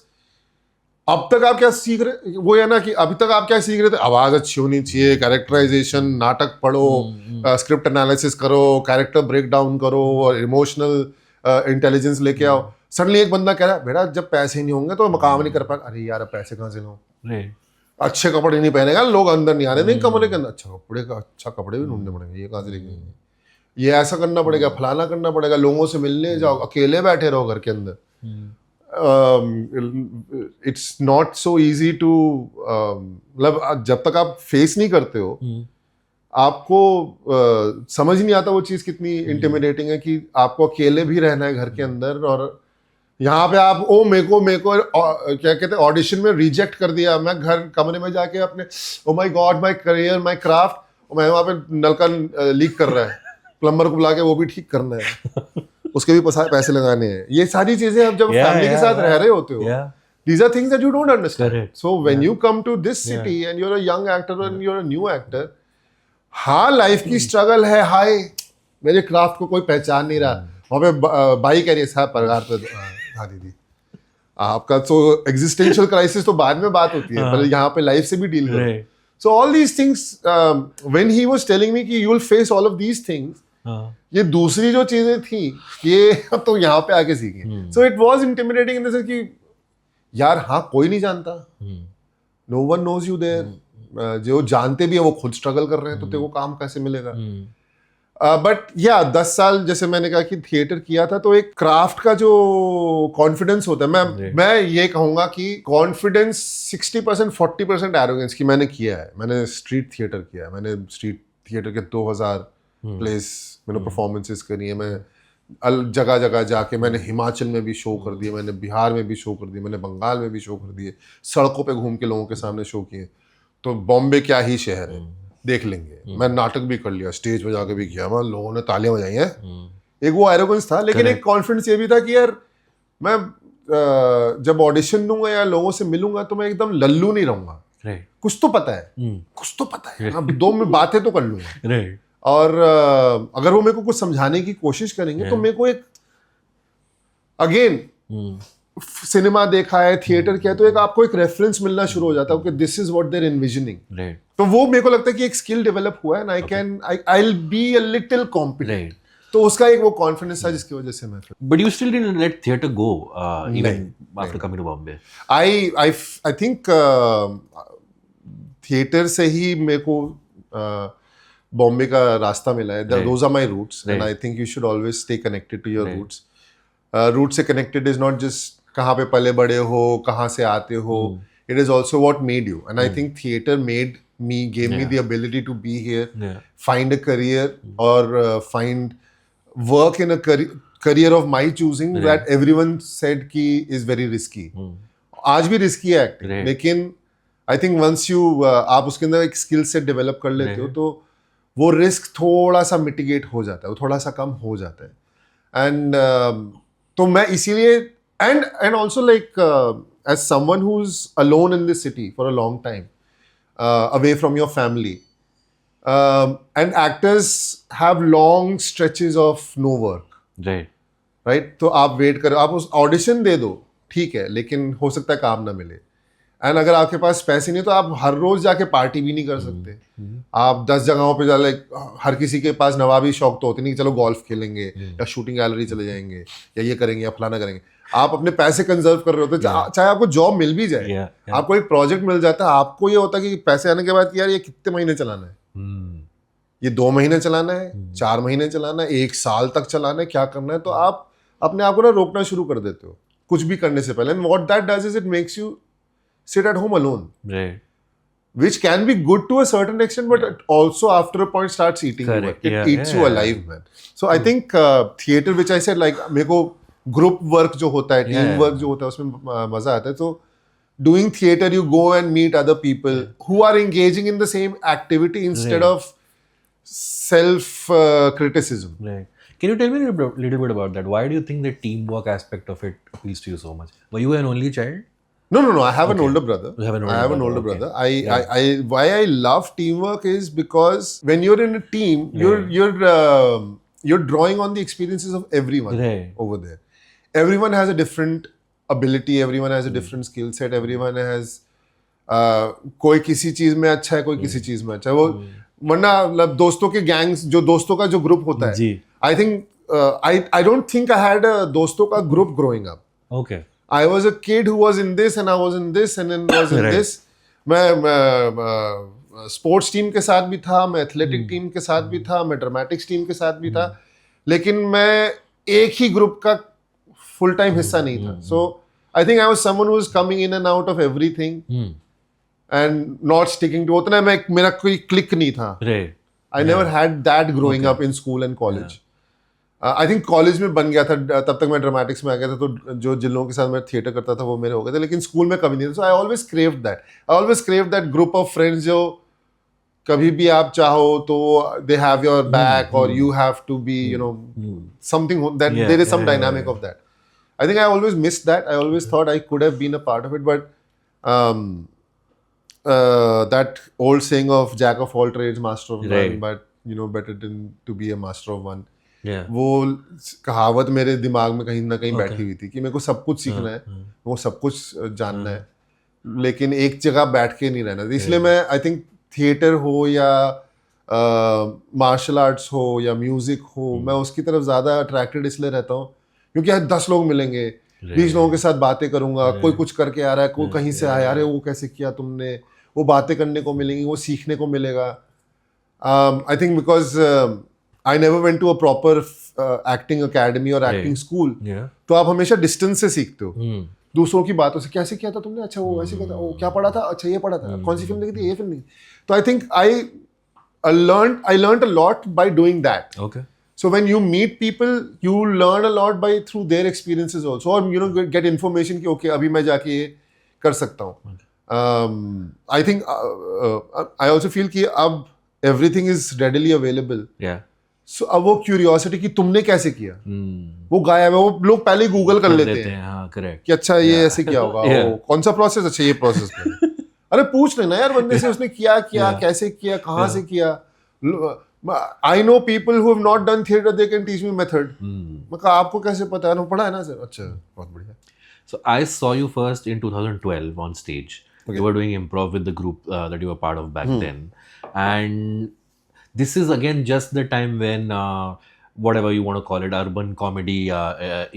अब तक आप क्या सीख रहे, वो है ना कि अभी तक आप क्या सीख रहे थे, आवाज अच्छी होनी चाहिए, कैरेक्टराइजेशन, नाटक पढ़ो, स्क्रिप्ट एनालिसिस करो, कैरेक्टर ब्रेक डाउन करो और इमोशनल इंटेलिजेंस लेके आओ. सडनली एक बंदा कह रहा है बेटा जब पैसे नहीं होंगे तो काम नहीं कर पाएगा. अरे यार अब पैसे कहाँ से लाऊं? अच्छे कपड़े नहीं पहनेगा, लोग अंदर नहीं आ रहे नहीं कमरे के अंदर, अच्छा कपड़े भी ढूंढने पड़ेंगे, ये कहाँ से लेके, ये ऐसा करना पड़ेगा, फलाना करना पड़ेगा, लोगों से मिलने जाओ, अकेले बैठे रहो घर के अंदर. It's not so easy to, मतलब जब तक आप फेस नहीं करते हो आपको समझ नहीं आता वो चीज़ कितनी इंटिमिडेटिंग है कि आपको अकेले भी रहना है घर के अंदर. और यहाँ पे आप मेरे को क्या कहते हैं, ऑडिशन में रिजेक्ट कर दिया. मैं घर कमरे में जाके अपने oh my God my career my craft, मैं वहाँ पे नलका लीक कर रहा है, प्लम्बर को बुला के वो भी ठीक करना है, उसके भी पैसे लगाने हैं. ये सारी चीजें आप जब फैमिली के साथ रह रहे होते हो, these are things that you don't understand. Correct. So when you come to this city and you're a young actor and you're a new actor, हाँ लाइफ की स्ट्रगल है. हाय मेरे क्राफ्ट को कोई पहचान नहीं रहा. वहाँ पे बाई कह रही है साहब पगार पे, हाँ दीदी आपका तो एग्जिस्टेंशियल क्राइसिस तो बाद में बात होती है, पर यहाँ पे लाइफ से भी डील करो. So all these things, when he was telling me कि you will face all of these things, ये दूसरी जो चीजें थी ये अब तो यहाँ पे आके सीखी. So it was intimidating in the sense कि यार हाँ कोई नहीं जानता, no one knows you there. जो जानते भी है वो खुद स्ट्रगल कर रहे हैं, तो तेरे को काम कैसे मिलेगा. बट या 10 साल जैसे मैंने कहा कि थिएटर किया था, तो एक क्राफ्ट का जो कॉन्फिडेंस होता है, मैं ये कहूंगा कि कॉन्फिडेंस 60% 40% एरोगेंस की मैंने किया है. मैंने स्ट्रीट थिएटर किया है, मैंने स्ट्रीट थिएटर के 2000 प्लेस मैंने परफॉर्मेंसेस करी है. मैं जगह जगह जाके मैंने हिमाचल में भी शो कर दिए, मैंने बिहार में भी शो कर दिए, मैंने बंगाल में भी शो कर दिए, सड़कों पे घूम के लोगों के सामने शो किए. तो बॉम्बे क्या ही शहर है, देख लेंगे। मैं नाटक भी कर लिया, स्टेज पे जाके भी किया, मैं लोगों ने तालियां बजाई हैं। एक वो एरोगेंस था, लेकिन एक कॉन्फिडेंस ये भी था कि यार मैं जब ऑडिशन दूंगा या लोगों से मिलूंगा तो मैं एकदम लल्लू नहीं रहूंगा। कुछ तो पता है, कुछ तो पता है, अब 2 में बातें तो कर लूंगा। और अगर वो मेरे को कुछ समझाने की कोशिश करेंगे तो मेरे को एक अगेन सिनेमा देखा है, थिएटर किया, तो एक आपको एक रेफरेंस मिलना शुरू हो जाता है कि this is what they're envisioning. तो वो मेरे को लगता है कि एक स्किल डेवलप हुआ है and I will be a little competent. तो उसका एक वो कॉन्फिडेंस था जिसकी वजह से मैं but you still didn't let theatre go even after coming to Bombay. I think theatre से ही मेरे को बॉम्बे का रास्ता मिला है। Those are my roots and I think you should always stay connected to your roots. Root से कनेक्टेड इज नॉट जस्ट कहाँ पे पले बड़े हो, कहाँ से आते हो, it is also what made you. And I think theatre made me, gave me the ability to be here, find a career or find work in a career of my choosing that everyone said ki is very risky. आज भी risky है acting, लेकिन I think once you आप उसके अंदर एक skill set develop कर लेते हो तो वो risk थोड़ा सा mitigate हो जाता है, वो थोड़ा सा कम हो जाता है। and तो मैं इसीलिए and also like as someone who's alone in this city for a long time, away from your family, and actors have long stretches of no work, right? तो आप वेट करो, आप उस ऑडिशन दे दो, ठीक है, लेकिन हो सकता है काम ना मिले। एंड अगर आपके पास पैसे नहीं तो आप हर रोज जाके पार्टी भी नहीं कर सकते। आप 10 जगहों पे जा, हर किसी के पास नवाबी शौक तो होते नहीं, चलो गोल्फ खेलेंगे या शूटिंग गैलरी चले जाएंगे या ये करेंगे या फलाना करेंगे। आप अपने पैसे कंजर्व कर रहे होते, चाहे आपको जॉब मिल भी जाए, आपको एक प्रोजेक्ट मिल जाता है, आपको ये होता है कि पैसे आने के बाद कि यार ये कितने महीने चलाना है, ये 2 महीने चलाना है, 4 महीने चलाना है, 1 साल तक चलाना है, क्या करना है। तो आप अपने आप को ना रोकना शुरू कर देते हो कुछ भी करने से पहले। What that does is it makes you sit at home alone, which can be good to a certain extent, but it also after a point starts eating you. It eats you alive, man. So I think theater, which I said, like मेरे को group work जो होता है, team work जो होता है, उसमें मजा आता है। तो doing theater, you go and meet other people who are engaging in the same activity instead of self criticism. Can you tell me a little bit about that? Why do you think the teamwork aspect of it appeals to you so much? Were you an only child? No. I have an older brother. You have an older brother. Why I love teamwork is because when you're in a team, you're drawing on the experiences of everyone over there. Everyone has a different ability. Everyone has a different skill set. Everyone has कोई किसी चीज में अच्छा है, कोई किसी चीज में अच्छा है। वो वरना मतलब दोस्तों के गैंग्स, जो दोस्तों का जो ग्रुप होता है, I think I don't think I had a दोस्तों का group growing up. Okay. I was a kid who was in this and I was in this and then was in this. मैं स्पोर्ट्स टीम के साथ भी था, मैं एथलेटिक टीम के साथ भी था, मैं ड्रामेटिक्स टीम के साथ भी था, लेकिन मैं एक ही ग्रुप का फुल टाइम हिस्सा नहीं था। So I think I was someone who was coming in and out of everything and not sticking to. उतना मेरा कोई क्लिक नहीं था। I never had that growing up in school and college. आई थिंक कॉलेज में बन गया था, तब तक मैं ड्रामेटिक्स में आ गया था, तो जो जिन लोगों के साथ मैं थिएटर करता था वो मेरे हो गए थे, लेकिन स्कूल में कभी नहीं था। So I always craved that group of friends जो कभी भी आप चाहो तो दे हैव योर बैक और you have to be something that there is some dynamic of that. I think I always missed that. I always thought I could have been a part of it, but that old saying of jack of all trades master of none, but better to be a master of one. वो कहावत मेरे दिमाग में कहीं ना कहीं बैठी हुई थी कि मेरे को सब कुछ सीखना है, वो सब कुछ जानना है, लेकिन एक जगह बैठ के नहीं रहना। इसलिए मैं आई थिंक थिएटर हो या मार्शल आर्ट्स हो या म्यूजिक हो, मैं उसकी तरफ ज़्यादा अट्रैक्टेड इसलिए रहता हूँ क्योंकि यार 10 लोग मिलेंगे, 20 लोगों के साथ बातें करूंगा, कोई कुछ करके आ रहा है, कोई कहीं से आया, अरे वो कैसे किया तुमने, वो बातें करने को मिलेंगी, वो सीखने को मिलेगा। I think because I never went to a proper acting academy or acting school. तो आप हमेशा डिस्टेंस से सीखते हो, दूसरों की बातों से। कैसे किया था तुमने, अच्छा वो ऐसे किया था, वो क्या पढ़ा था, अच्छा ये पढ़ा था, कौन सी फिल्म देखी थी, ये फिल्म देखी। तो I think I learned a lot by doing that. Okay. So when you meet people, you learn a lot through their experiences also, or get information कि okay अभी मैं जाके ये कर सकता हूँ। I think I also feel कि अब everything is readily available. Yeah. So अब वो क्यूरियोसिटी कि तुमने कैसे किया, वो गायब है. वो लोग पहले गूगल कर लेते हैं हाँ, correct. कि अच्छा ये ऐसे क्या होगा, Yeah. वो कौन सा प्रोसेस, अच्छा ये प्रोसेस में. अरे पूछ लेना यार बंदे से, उसने किया कैसे किया, कहाँ से किया. I know people who have not done theatre, they can teach me method. मैं कहा आपको कैसे पता है, ना पढ़ा है ना सर. अच्छा, बहुत बढ़िया. So I saw you first in 2012 on stage. You were doing improv with the group that you were part of back then, and this is again just the time when whatever you want to call it, urban comedy,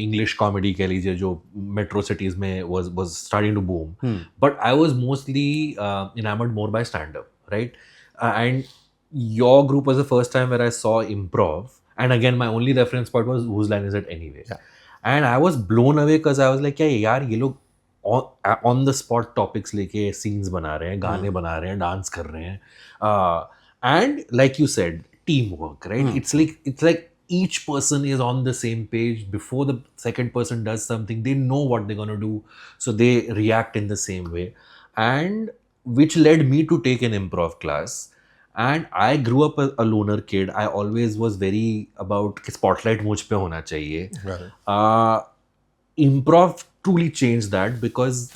English comedy कह लीजिए, जो metro cities में was starting to boom. But I was mostly enamored more by stand-up, right? And your group was the first time where I saw improv, and again my only reference point was whose line is it anyway. Yeah. And I was blown away because I was like, क्या यार ये लोग on the spot topics लेके scenes बना रहे हैं, गाने बना रहे हैं, डांस कर रहे हैं, and like you said, teamwork, right? It's like each person is on the same page. Before the second person does something, they know what they're gonna do, so they react in the same way, and which led me to take an improv class. And I grew up a loner kid. I always was very about कि spotlight मुझ पे होना चाहिए. Improv truly changed that, because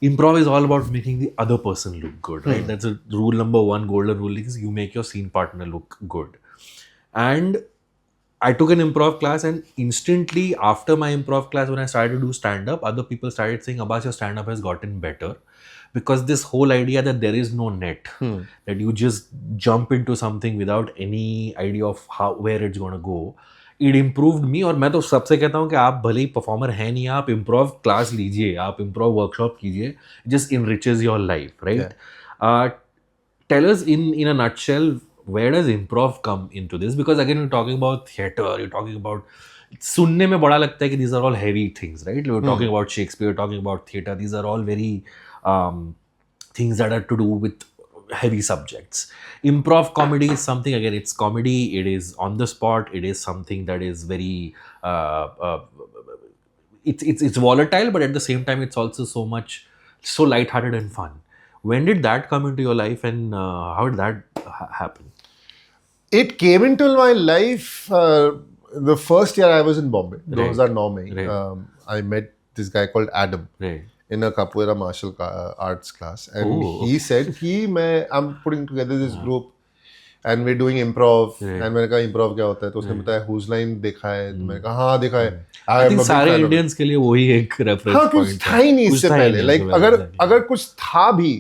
improv is all about making the other person look good, right? That's a rule number one, golden rule, is you make your scene partner look good. And I took an improv class, and instantly after my improv class, when I started to do stand-up, other people started saying, Abbas, your stand-up has gotten better. Because this whole idea that there is no net, that you just jump into something without any idea of where it's going to go, it improved me. और मैं तो सबसे कहता हूँ कि आप भले ही परफॉर्मर हैं नहीं, आप improv क्लास लीजिए, आप improv वर्कशॉप कीजिए, just enriches your life, right? Tell us in a nutshell, where does improv come into this? Because again, you're talking about theatre, you're talking about, सुनने में बड़ा लगता है कि these are all heavy things, right? We're talking about Shakespeare, we're talking about theatre, these are all very things that are to do with heavy subjects. Improv comedy is something, again, it's comedy, it is on the spot, it is something that is very it's volatile, but at the same time it's also so lighthearted and fun. When did that come into your life, and how did that happen? It came into my life the first year I was in Bombay, 2009 में. Right. I met this guy called Adam. Right. In a capoeira martial arts class, and he said I'm putting together this group and we're doing improv. And मैंने कहा improv क्या होता है, तो उसने बताया whose line देखा है, तो मैंने कहा हाँ देखा है. I think सारे इंडियंस के लिए वही एक रेफरेंस हाँ, कुछ था ही नहीं इससे पहले. लाइक अगर कुछ था भी,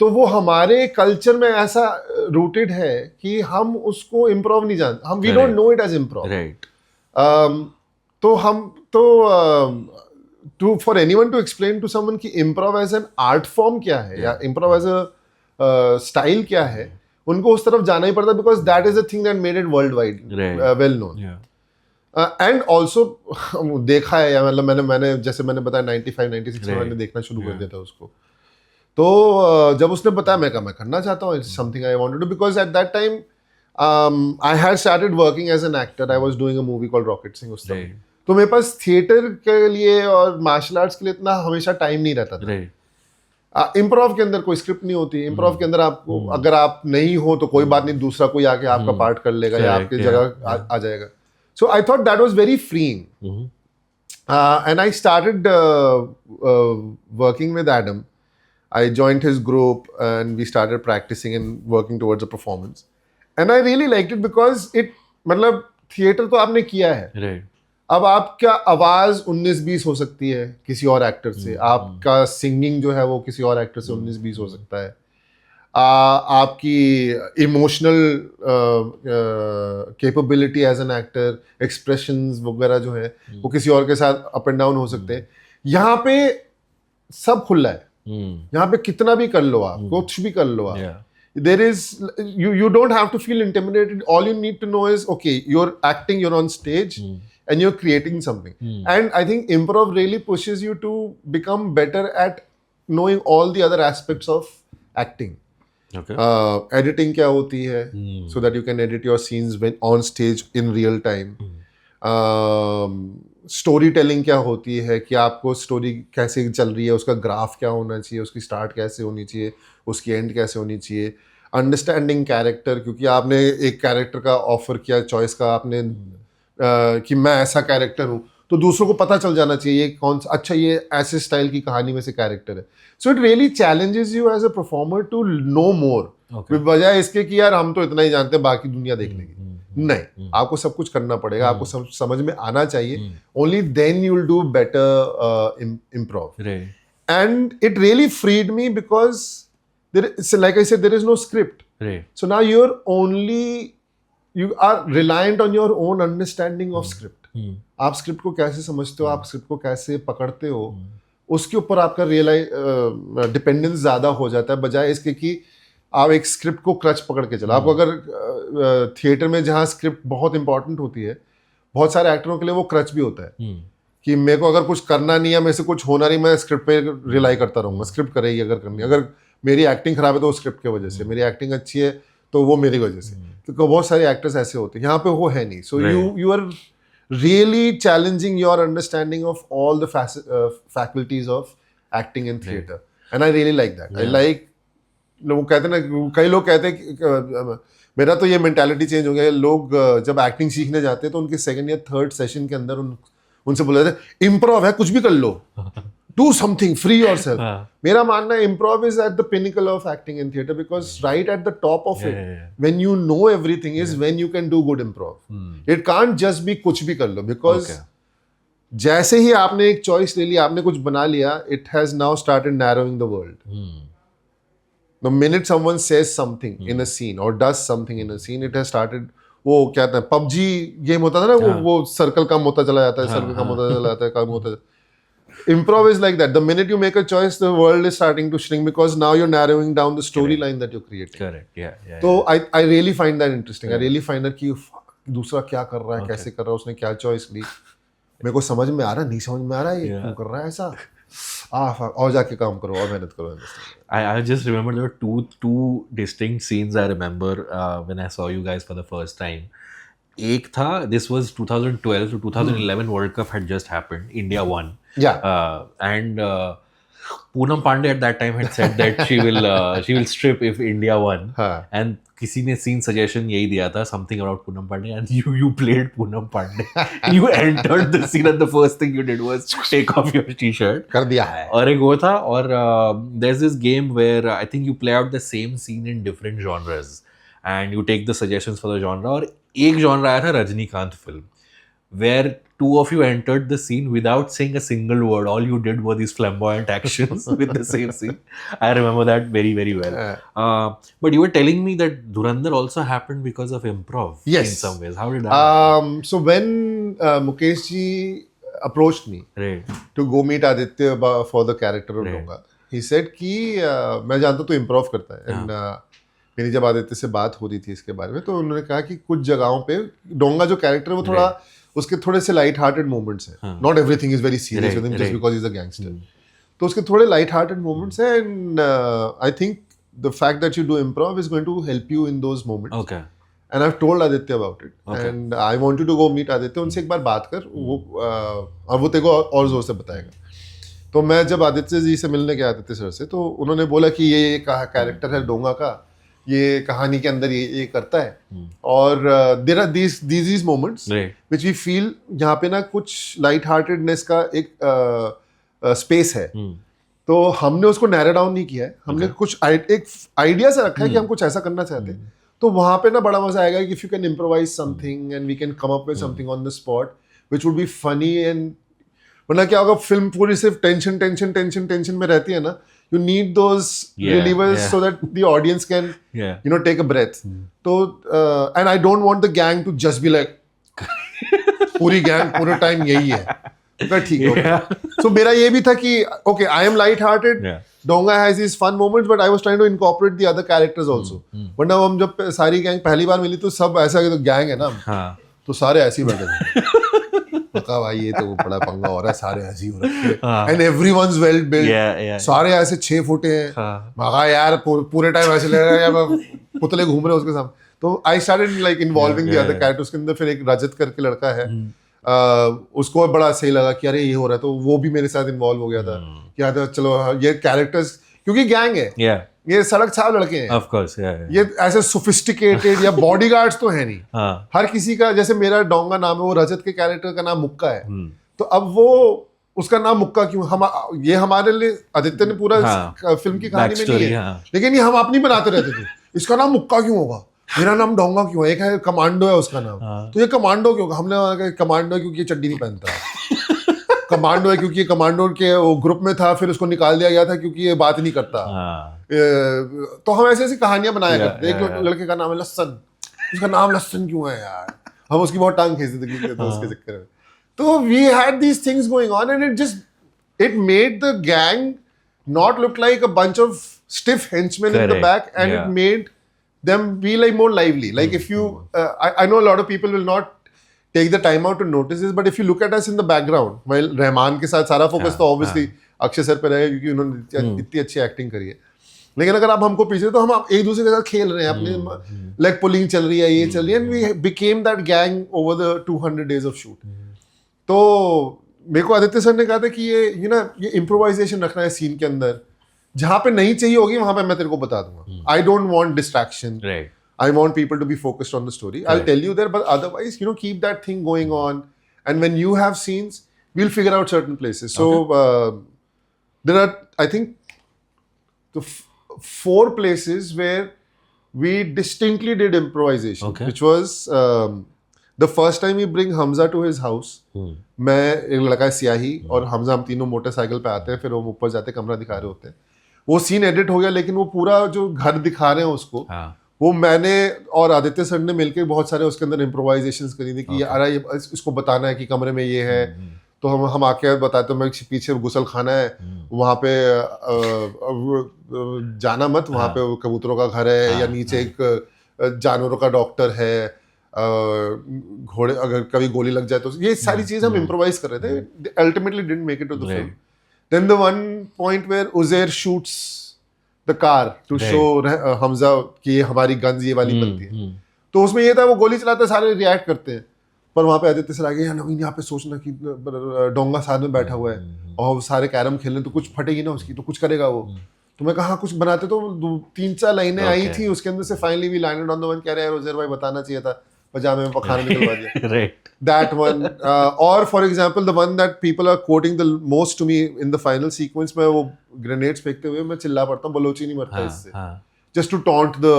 तो वो हमारे कल्चर में ऐसा रूटेड है कि हम उसको improv नहीं जानते, हम we don't know it as improv. Right. तो हम for anyone to explain to someone कि improv as an art form क्या है, या improv as a style क्या है, उनको उस तरफ जाना ही पड़ता, because that is the thing that made it worldwide well known. And also देखा है, या मतलब मैंने जैसे मैंने बताया 95-96 में मैंने देखना शुरू कर दिया था उसको. तो जब उसने बताया, मैं करना चाहता हूँ, it's something I wanted to do, because at that time I had started working as an actor. I was doing a movie called Rocket Singh उस समय. तो मेरे पास थिएटर के लिए और मार्शल आर्ट्स के लिए इतना हमेशा टाइम नहीं रहता था. इम्प्रोव के अंदर कोई स्क्रिप्ट नहीं होती. इम्प्रोव के अंदर आपको अगर आप नहीं हो तो कोई बात नहीं, दूसरा कोई आके आपका पार्ट कर लेगा या आपकी जगह आ जाएगा. So I thought that was very freeing, and I started working with Adam. I joined his group and we started practicing and working towards a performance. And I really liked it because it, मतलब थिएटर तो आपने किया है. Right. अब आपका आवाज 19-20 हो सकती है किसी और एक्टर से, आपका सिंगिंग जो है वो किसी और एक्टर से 19-20 हो सकता है, आपकी emotional capability as an actor, expressions वगैरह जो है वो किसी और के साथ अप एंड डाउन हो सकते हैं. यहाँ पे सब खुला है. यहाँ पे कितना भी कर लो आप, कुछ भी कर लो आप. There is, you don't have to feel intimidated. All you need to know is, okay, you're acting, you're on stage, and you're creating something. And I think improv really pushes you to become better at knowing all the other aspects of acting. Okay. Editing क्या होती है, so that you can edit your scenes when on stage in real time. Story telling क्या होती है, कि आपको स्टोरी कैसे चल रही है, उसका ग्राफ क्या होना चाहिए, उसकी स्टार्ट कैसे होनी चाहिए, उसकी एंड कैसे होनी चाहिए. अंडरस्टैंडिंग कैरेक्टर, क्योंकि आपने एक कैरेक्टर का ऑफर किया, चॉइस का आपने कि मैं ऐसा कैरेक्टर हूँ, तो दूसरों को पता चल जाना चाहिए ये कौन सा, अच्छा ये ऐसे स्टाइल की कहानी में से कैरेक्टर है. So it really challenges you as a performer to know more, बजाय इसके कि यार हम तो इतना ही जानते हैं, बाकी दुनिया देख लेगी. नहीं, आपको सब कुछ करना पड़ेगा, आपको सब समझ में आना चाहिए. Only then you will do better improv. And it really freed me because like I said, there is no script. Right. So now you are reliant on your own understanding of script. आप स्क्रिप्ट को कैसे समझते हो, आप स्क्रिप्ट को कैसे पकड़ते हो, उसके ऊपर आपका डिपेंडेंस ज्यादा हो जाता है, बजाय इसके कि आप एक स्क्रिप्ट को क्रच पकड़ के चलो. आपको अगर थिएटर में जहाँ स्क्रिप्ट बहुत इंपॉर्टेंट होती है, बहुत सारे एक्टरों के लिए वो क्रच भी होता है कि मेरे को अगर कुछ करना नहीं है, मेरे से कुछ होना नहीं, मैं स्क्रिप्ट पे रिलाई करता रहूंगा. स्क्रिप्ट करेगी अगर करनी, अगर मेरी एक्टिंग खराब है तो वो स्क्रिप्ट की वजह से, मेरी एक्टिंग अच्छी है तो वो मेरी वजह से. तो बहुत सारे एक्टर्स ऐसे होते हैं, यहाँ पे वो है नहीं. So you are really challenging your understanding of all the faculties of acting in theatre, and I really like that. I like, लोग कहते हैं ना, कई लोग कहते हैं, मेरा तो ये मेंटालिटी चेंज हो गया. लोग जब एक्टिंग सीखने जाते हैं तो उनके सेकंड या थर्ड सेशन के अंदर उनसे बोला जाता है इम्प्रोव है, कुछ भी कर लो, डू समथिंग, फ्री योरसेल्फ. मेरा मानना है improv is at the pinnacle of acting in theatre, because right at the top of it, when you know everything, is when you can do good improv. It can't just be कुछ भी कर लो, बिकॉज जैसे ही आपने एक चॉइस ले ली, आपने कुछ बना लिया, it has now started narrowing the world. The minute someone says something in a scene or does something in a scene, it has started. वो क्या था, PUBG गेम होता था ना, वो सर्कल कम होता चला जाता है, सर्कल कम होता चला जाता है, कम होता. Improv is like that. The minute you make a choice, the world is starting to shrink because now you're narrowing down the storyline that you're creating. Correct. Yeah. तो I really find that interesting. I really find that कि दूसरा क्या कर रहा है, कैसे कर रहा है, उसने क्या चॉइस ली, मेरे को समझ में आ रहा, नहीं समझ में आ रहा, ये क्यों कर रहा है ऐसा. और जाके काम करो और मेहनत करो. I just remember there were two distinct scenes I remember when I saw you guys for the first time. एक था, this was 2012 to 2011 World Cup had just happened. India won. Yeah. And Poonam Pandey at that time had said that she will strip if India won. And किसी ने scene suggestion यही दिया था, something about Poonam Pandey, and you played Poonam Pandey. You entered the scene and the first thing you did was take off your t-shirt. कर दिया है. और एक वो था, और there's this game where I think you play out the same scene in different genres and you take the suggestions for the genre. और एक genre आया था Rajinikanth film, where two of you entered the scene without saying a single word. All you did were these flamboyant actions with the same scene. I remember that very, very well. But you were telling me that Dhurandhar also happened because of improv. Yes. In some ways. How did that So when Mukesh ji approached me to go meet Aditya for the character of Donga, he said कि मैं जानता हूँ तू improv करता है. And मेरी जब आदित्य से बात हो रही थी इसके बारे में, तो उन्होंने कहा कि कुछ जगहों पे डोंगा जो कैरेक्टर है वो थोड़ा, उसके थोड़े से लाइट हार्टेड मोमेंट्स हैं. Not everything is very serious with him just because he is a gangster. तो उसके थोड़े लाइट हार्टेड मोमेंट्स हैं, and I think the fact that you do improv is going to help you in those moments. Okay. And I have told Aditya about it, and I want you to go meet Aditya. उनसे एक बार बात कर, वो और वो तेरे को और जोर से बताएगा. तो मैं जब आदित्य जी से मिलने गया, आदित्य सर से, तो उन्होंने बोला कि ये कैरेक्टर है डोंगा का, ये कहानी के अंदर ये करता है. और there are these moments which we feel, यहाँ पे ना कुछ लाइट हार्टेडनेस का एक स्पेस है. तो हमने उसको नैरो डाउन नहीं किया है, हमने कुछ एक आइडिया से रखा है कि हम कुछ ऐसा करना चाहते हैं. तो वहाँ पे ना बड़ा मजा आएगा कि if you can improvise something and we can come up with something on the spot which would be funny. And वरना क्या होगा, फिल्म पूरी सिर्फ टेंशन में रहती है ना. You need those relievers so that the audience can, take a breath. So, and I don't want the gang to just be like, पूरी gang पूरे time यही है. तो ठीक है. So मेरा ये भी था कि, okay, I am light-hearted. Donga has these fun moments, but I was trying to incorporate the other characters also. But now हम जब सारी gang पहली बार मिली तो सब ऐसा कि तो gang है ना, तो सारे ऐसे ही बैठे थे. पता भाई ये तो बड़ा पंगा हो रहा है, सारे ऐसे ही हो रखे हैं, एंड एवरीवनस वेल बिल्ड, सारे ऐसे 6 फुटे हैं. मगा यार पूरे टाइम ऐसे ले रहे हैं, पुतले घूम रहे हैं उसके सामने. तो I started like involving the other characters. के अंदर फिर एक रजत करके लड़का है, उसको बड़ा सही लगा कि अरे ये हो रहा है, तो वो भी मेरे साथ इन्वॉल्व हो गया था कि चलो ये कैरेक्टर्स, क्योंकि गैंग है. ये सड़क छाप लड़के हैं, ऑफ कोर्स, ये ऐसे सोफिस्टिकेटेड या बॉडीगार्ड्स तो है नहीं। हाँ, हर किसी का, जैसे मेरा डोंगा नाम है, वो रजत के कैरेक्टर का नाम मुक्का है, तो अब वो उसका नाम मुक्का क्यों? हम ये हमारे लिए आदित्य ने पूरा फिल्म की कहानी में नहीं है, लेकिन ये हम अपनी बनाते रहते थे, इसका नाम मुक्का क्यों होगा, मेरा नाम डोंगा क्यों है, एक है कमांडो है उसका नाम, तो ये कमांडो क्यों होगा? हमने कमांडो है क्योंकि ये चड्डी नहीं पहनता, कमांडो है क्योंकि ये कमांडो के वो ग्रुप में था, फिर उसको निकाल दिया गया था क्योंकि ये बात नहीं करता। तो हम ऐसी ऐसी कहानियां बनाया करते थे। एक लड़के का नाम है लस्सन, उसका नाम लस्सन क्यों है यार, हम उसकी बहुत टांग खींचते थे उसके चक्कर में। तो we had these things going on and it made the gang not look like a bunch of stiff henchmen in the back, and it made them be like more lively. Like if you, I know a lot of people will not take the time out to notice this, but if you look at us in the background, while Rahman के साथ सारा फोकस तो obviously अक्षय सर पे रहेगा क्योंकि उन्होंने इतनी अच्छी एक्टिंग करी है, लेकिन अगर आप हमको पीछे, तो हम एक दूसरे के साथ खेल रहे हैं, अपने लेग पुलिंग चल रही है, ये चल रही है, and we became that gang over the 200 days of shoot. तो मेरे को आदित्य सर ने कहा था कि ये इम्प्रोवाइजेशन रखना है सीन के अंदर, जहां पे नहीं चाहिए होगी वहां पे मैं तेरे को बता दूंगा। I don't want distraction, I want people to be focused on the story, I will tell you there, but otherwise keep that thing going on, and when you have scenes we will figure out certain places. So there are, I think, the 4 places where we distinctly did improvisation, which was the first time we bring Hamza to his house. मैं एक लड़का है सियाही और हमजा, हम तीनों मोटरसाइकिल पे आते हैं, फिर वो ऊपर जाते, कमरा दिखा रहे होते हैं, वो सीन एडिट हो गया, लेकिन वो पूरा जो घर दिखा रहे हैं उसको, वो मैंने और आदित्य सर ने मिलकर बहुत सारे उसके अंदर इम्प्रोवाइजेशंस करी थी कि यार ये इसको बताना है कि कमरे में ये है, तो हम आके बताते हैं, मैं पीछे गुसल खाना है, वहाँ पे जाना मत, वहाँ पे कबूतरों का घर है, या नीचे एक जानवरों का डॉक्टर है, घोड़े अगर कभी गोली लग जाए तो, ये सारी चीज हम इम्प्रोवाइज कर रहे थे। Ultimately didn't make it to the film. Then the one point where Uzair shoots the car to show Hamza कि ये हमारी गन्स ये वाली बनती है, तो उसमें ये था वो गोली चलाता है, सारे रिएक्ट करते हैं, पर वहाँ पे आदित्य सर आ गए, नवीन यहाँ पे सोचना कि डोंगा साथ में बैठा हुआ है और सारे कैरम खेल रहे, तो कुछ फटेगी ना उसकी, तो कुछ करेगा वो, तो मैं कहा कुछ बनाते, तो 3-4 लाइनें आई थी उसके अंदर से, finally we landed on the one, कह रहे हैं उज़ैर भाई बताना चाहिए था, पजामे में पखाने निकलवा दिया। Right. That one, or for example, the one that people are quoting the most to me in the final sequence, में वो grenades फेंकते हुए मैं चिल्ला पड़ता हूँ, बलोची नहीं मरता इससे, just to taunt the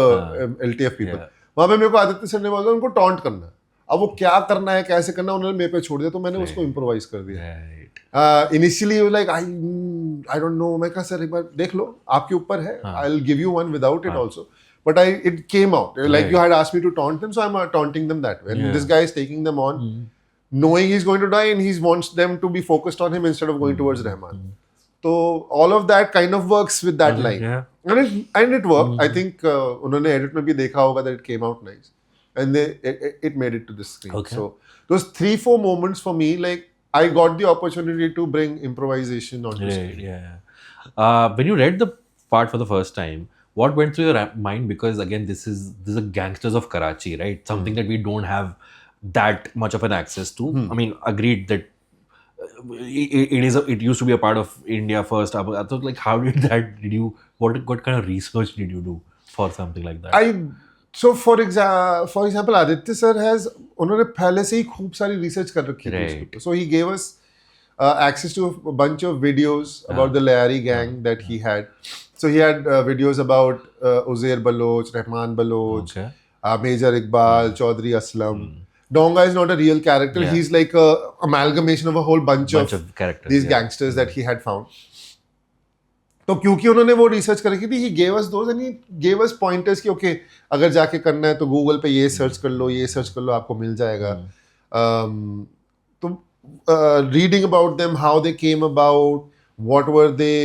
LTF people. वहाँ पे मेरे को आदित्य सर ने बोला उनको taunt करना, अब वो क्या करना है, कैसे करना, उन्होंने मेरे पे छोड़ दिया, तो मैंने उसको improvise कर दिया। Initially like I don't know, मैं कहा सर एक बार देख लो, आपके ऊपर है, I'll give you one without it also. But it came out like you had asked me to taunt them, so I'm taunting them that way. And this guy is taking them on, knowing he's going to die, and he wants them to be focused on him instead of going towards Rahman. So all of that kind of works with that line, and it worked. I think उन्होंने edit में भी देखा होगा that it came out nice, and it made it to the screen. So those 3-4 moments for me, like I got the opportunity to bring improvisation on the screen. When you read the part for the first time, what went through your mind? Because again, this is a gangsters of Karachi, right? Something that we don't have that much of an access to. I mean, agreed that it used to be a part of India first. I thought, like, how did that? What kind of research did you do for something like that? So for example, Aditya sir उन्होंने पहले से ही खूब सारी research कर रखी थी, so he gave us access to a bunch of videos about the Layari gang that he had. So he had videos about Uzair Baloch, Rahman Baloch, Major Iqbal, Chaudhry Aslam. Donga is not a real character. He's like a amalgamation of a whole bunch of characters, these gangsters that he had found. तो क्योंकि उन्होंने वो रिसर्च कर रखी थी, he gave us those and he gave us pointers कि okay, अगर जाके करना है तो गूगल पे ये सर्च कर लो, ये सर्च कर लो, आपको मिल जाएगा. तो reading about them, how they came about, what were they,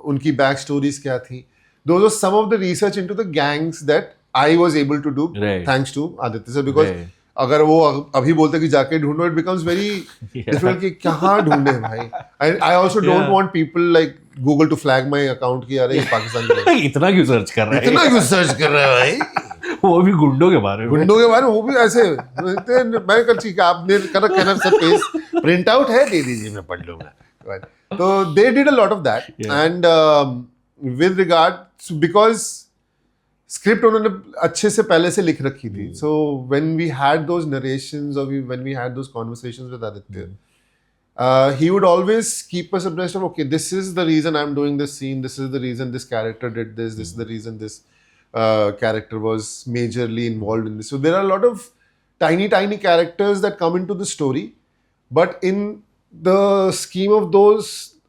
उनकी बैक स्टोरीज क्या थी, those were some of the research into the gangs that I was able to do thanks to Aditya sir, because अगर वो अभी बोलते कि जाके ढूंढो, it becomes very difficult कि कहाँ ढूंढे भाई. I also don't want people like Google to flag my account कि अरे ये पाकिस्तान का इतना क्यों सर्च कर रहा है, इतना क्यों सर्च कर रहा है भाई, वो भी गुंडों के बारे में, वो भी ऐसे मैं कर ठीक है, आपने कर रखा है सर, पेज प्रिंट आउट है, दे दीजिए मैं पढ़ लूंगा. So they did a lot of that, and with regard because script उन्होंने अच्छे से पहले से लिख रखी थी. So when we had those narrations or when we had those conversations with Aditya, he would always keep us abreast of, okay, this is the reason I'm doing this scene, this is the reason this character did this, this is the reason this character was majorly involved in this. So there are a lot of tiny characters that come into the story, but in the scheme of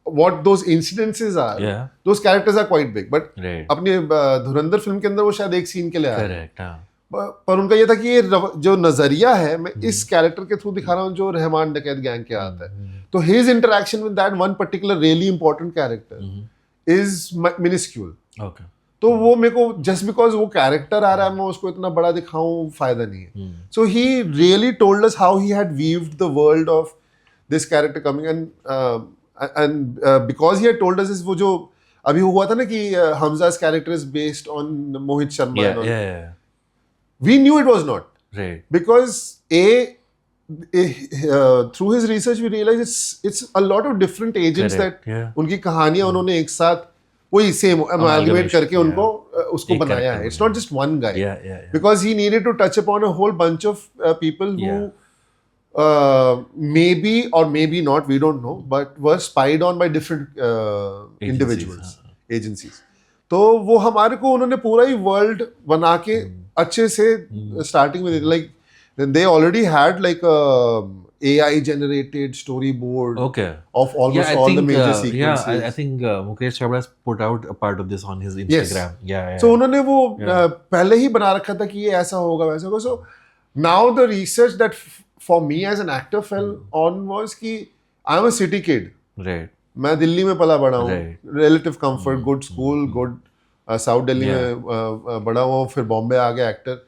what those incidences are, those characters are quite big. But अपने धुरंधर फिल्म के अंदर वो शायद एक सीन के लिए आया. Correct, पर उनका ये था कि ये जो नजरिया है मैं इस कैरेक्टर के थ्रू दिखा रहा हूँ जो रहमान डकैत गैंग के आता है. तो his interaction with that one particular really important character is minuscule. Okay. तो वो मेरे को just because वो कैरेक्टर आ रहा है मैं उसको इतना बड़ा दिखाऊं फायदा नहीं है. So he really told us how he had weaved the world of this character coming and because he had told us this, वो जो अभी हुआ था ना कि Hamza's character is based on Mohit Sharma. Yeah. We knew it was not. Right. Because through his research we realized it's a lot of different agents Correct. that उनकी कहानियां उन्होंने एक साथ वही सेम amalgamate करके उनको उसको बनाया है. It's not just one guy. Yeah. Because he needed to touch upon a whole bunch of people who maybe or maybe not, we don't know, but were spied on by different individuals, agencies. तो वो हमारे को उन्होंने पूरा ही वर्ल्ड बना के अच्छे से स्टार्टिंग में like they already had like a AI generated storyboard of almost all the major sequences. I think Mukesh Chhabra has put out a part of this on his Instagram. Yeah. So उन्होंने वो पहले ही बना रखा था कि ये ऐसा होगा वैसा होगा. So now the research that for me as an actor fell on was कि I'm a city kid. Right. मैं दिल्ली में पला बड़ा हूँ. Relative comfort, good school, good south Delhi में बड़ा हुआ. फिर बॉम्बे आ गया एक्टर.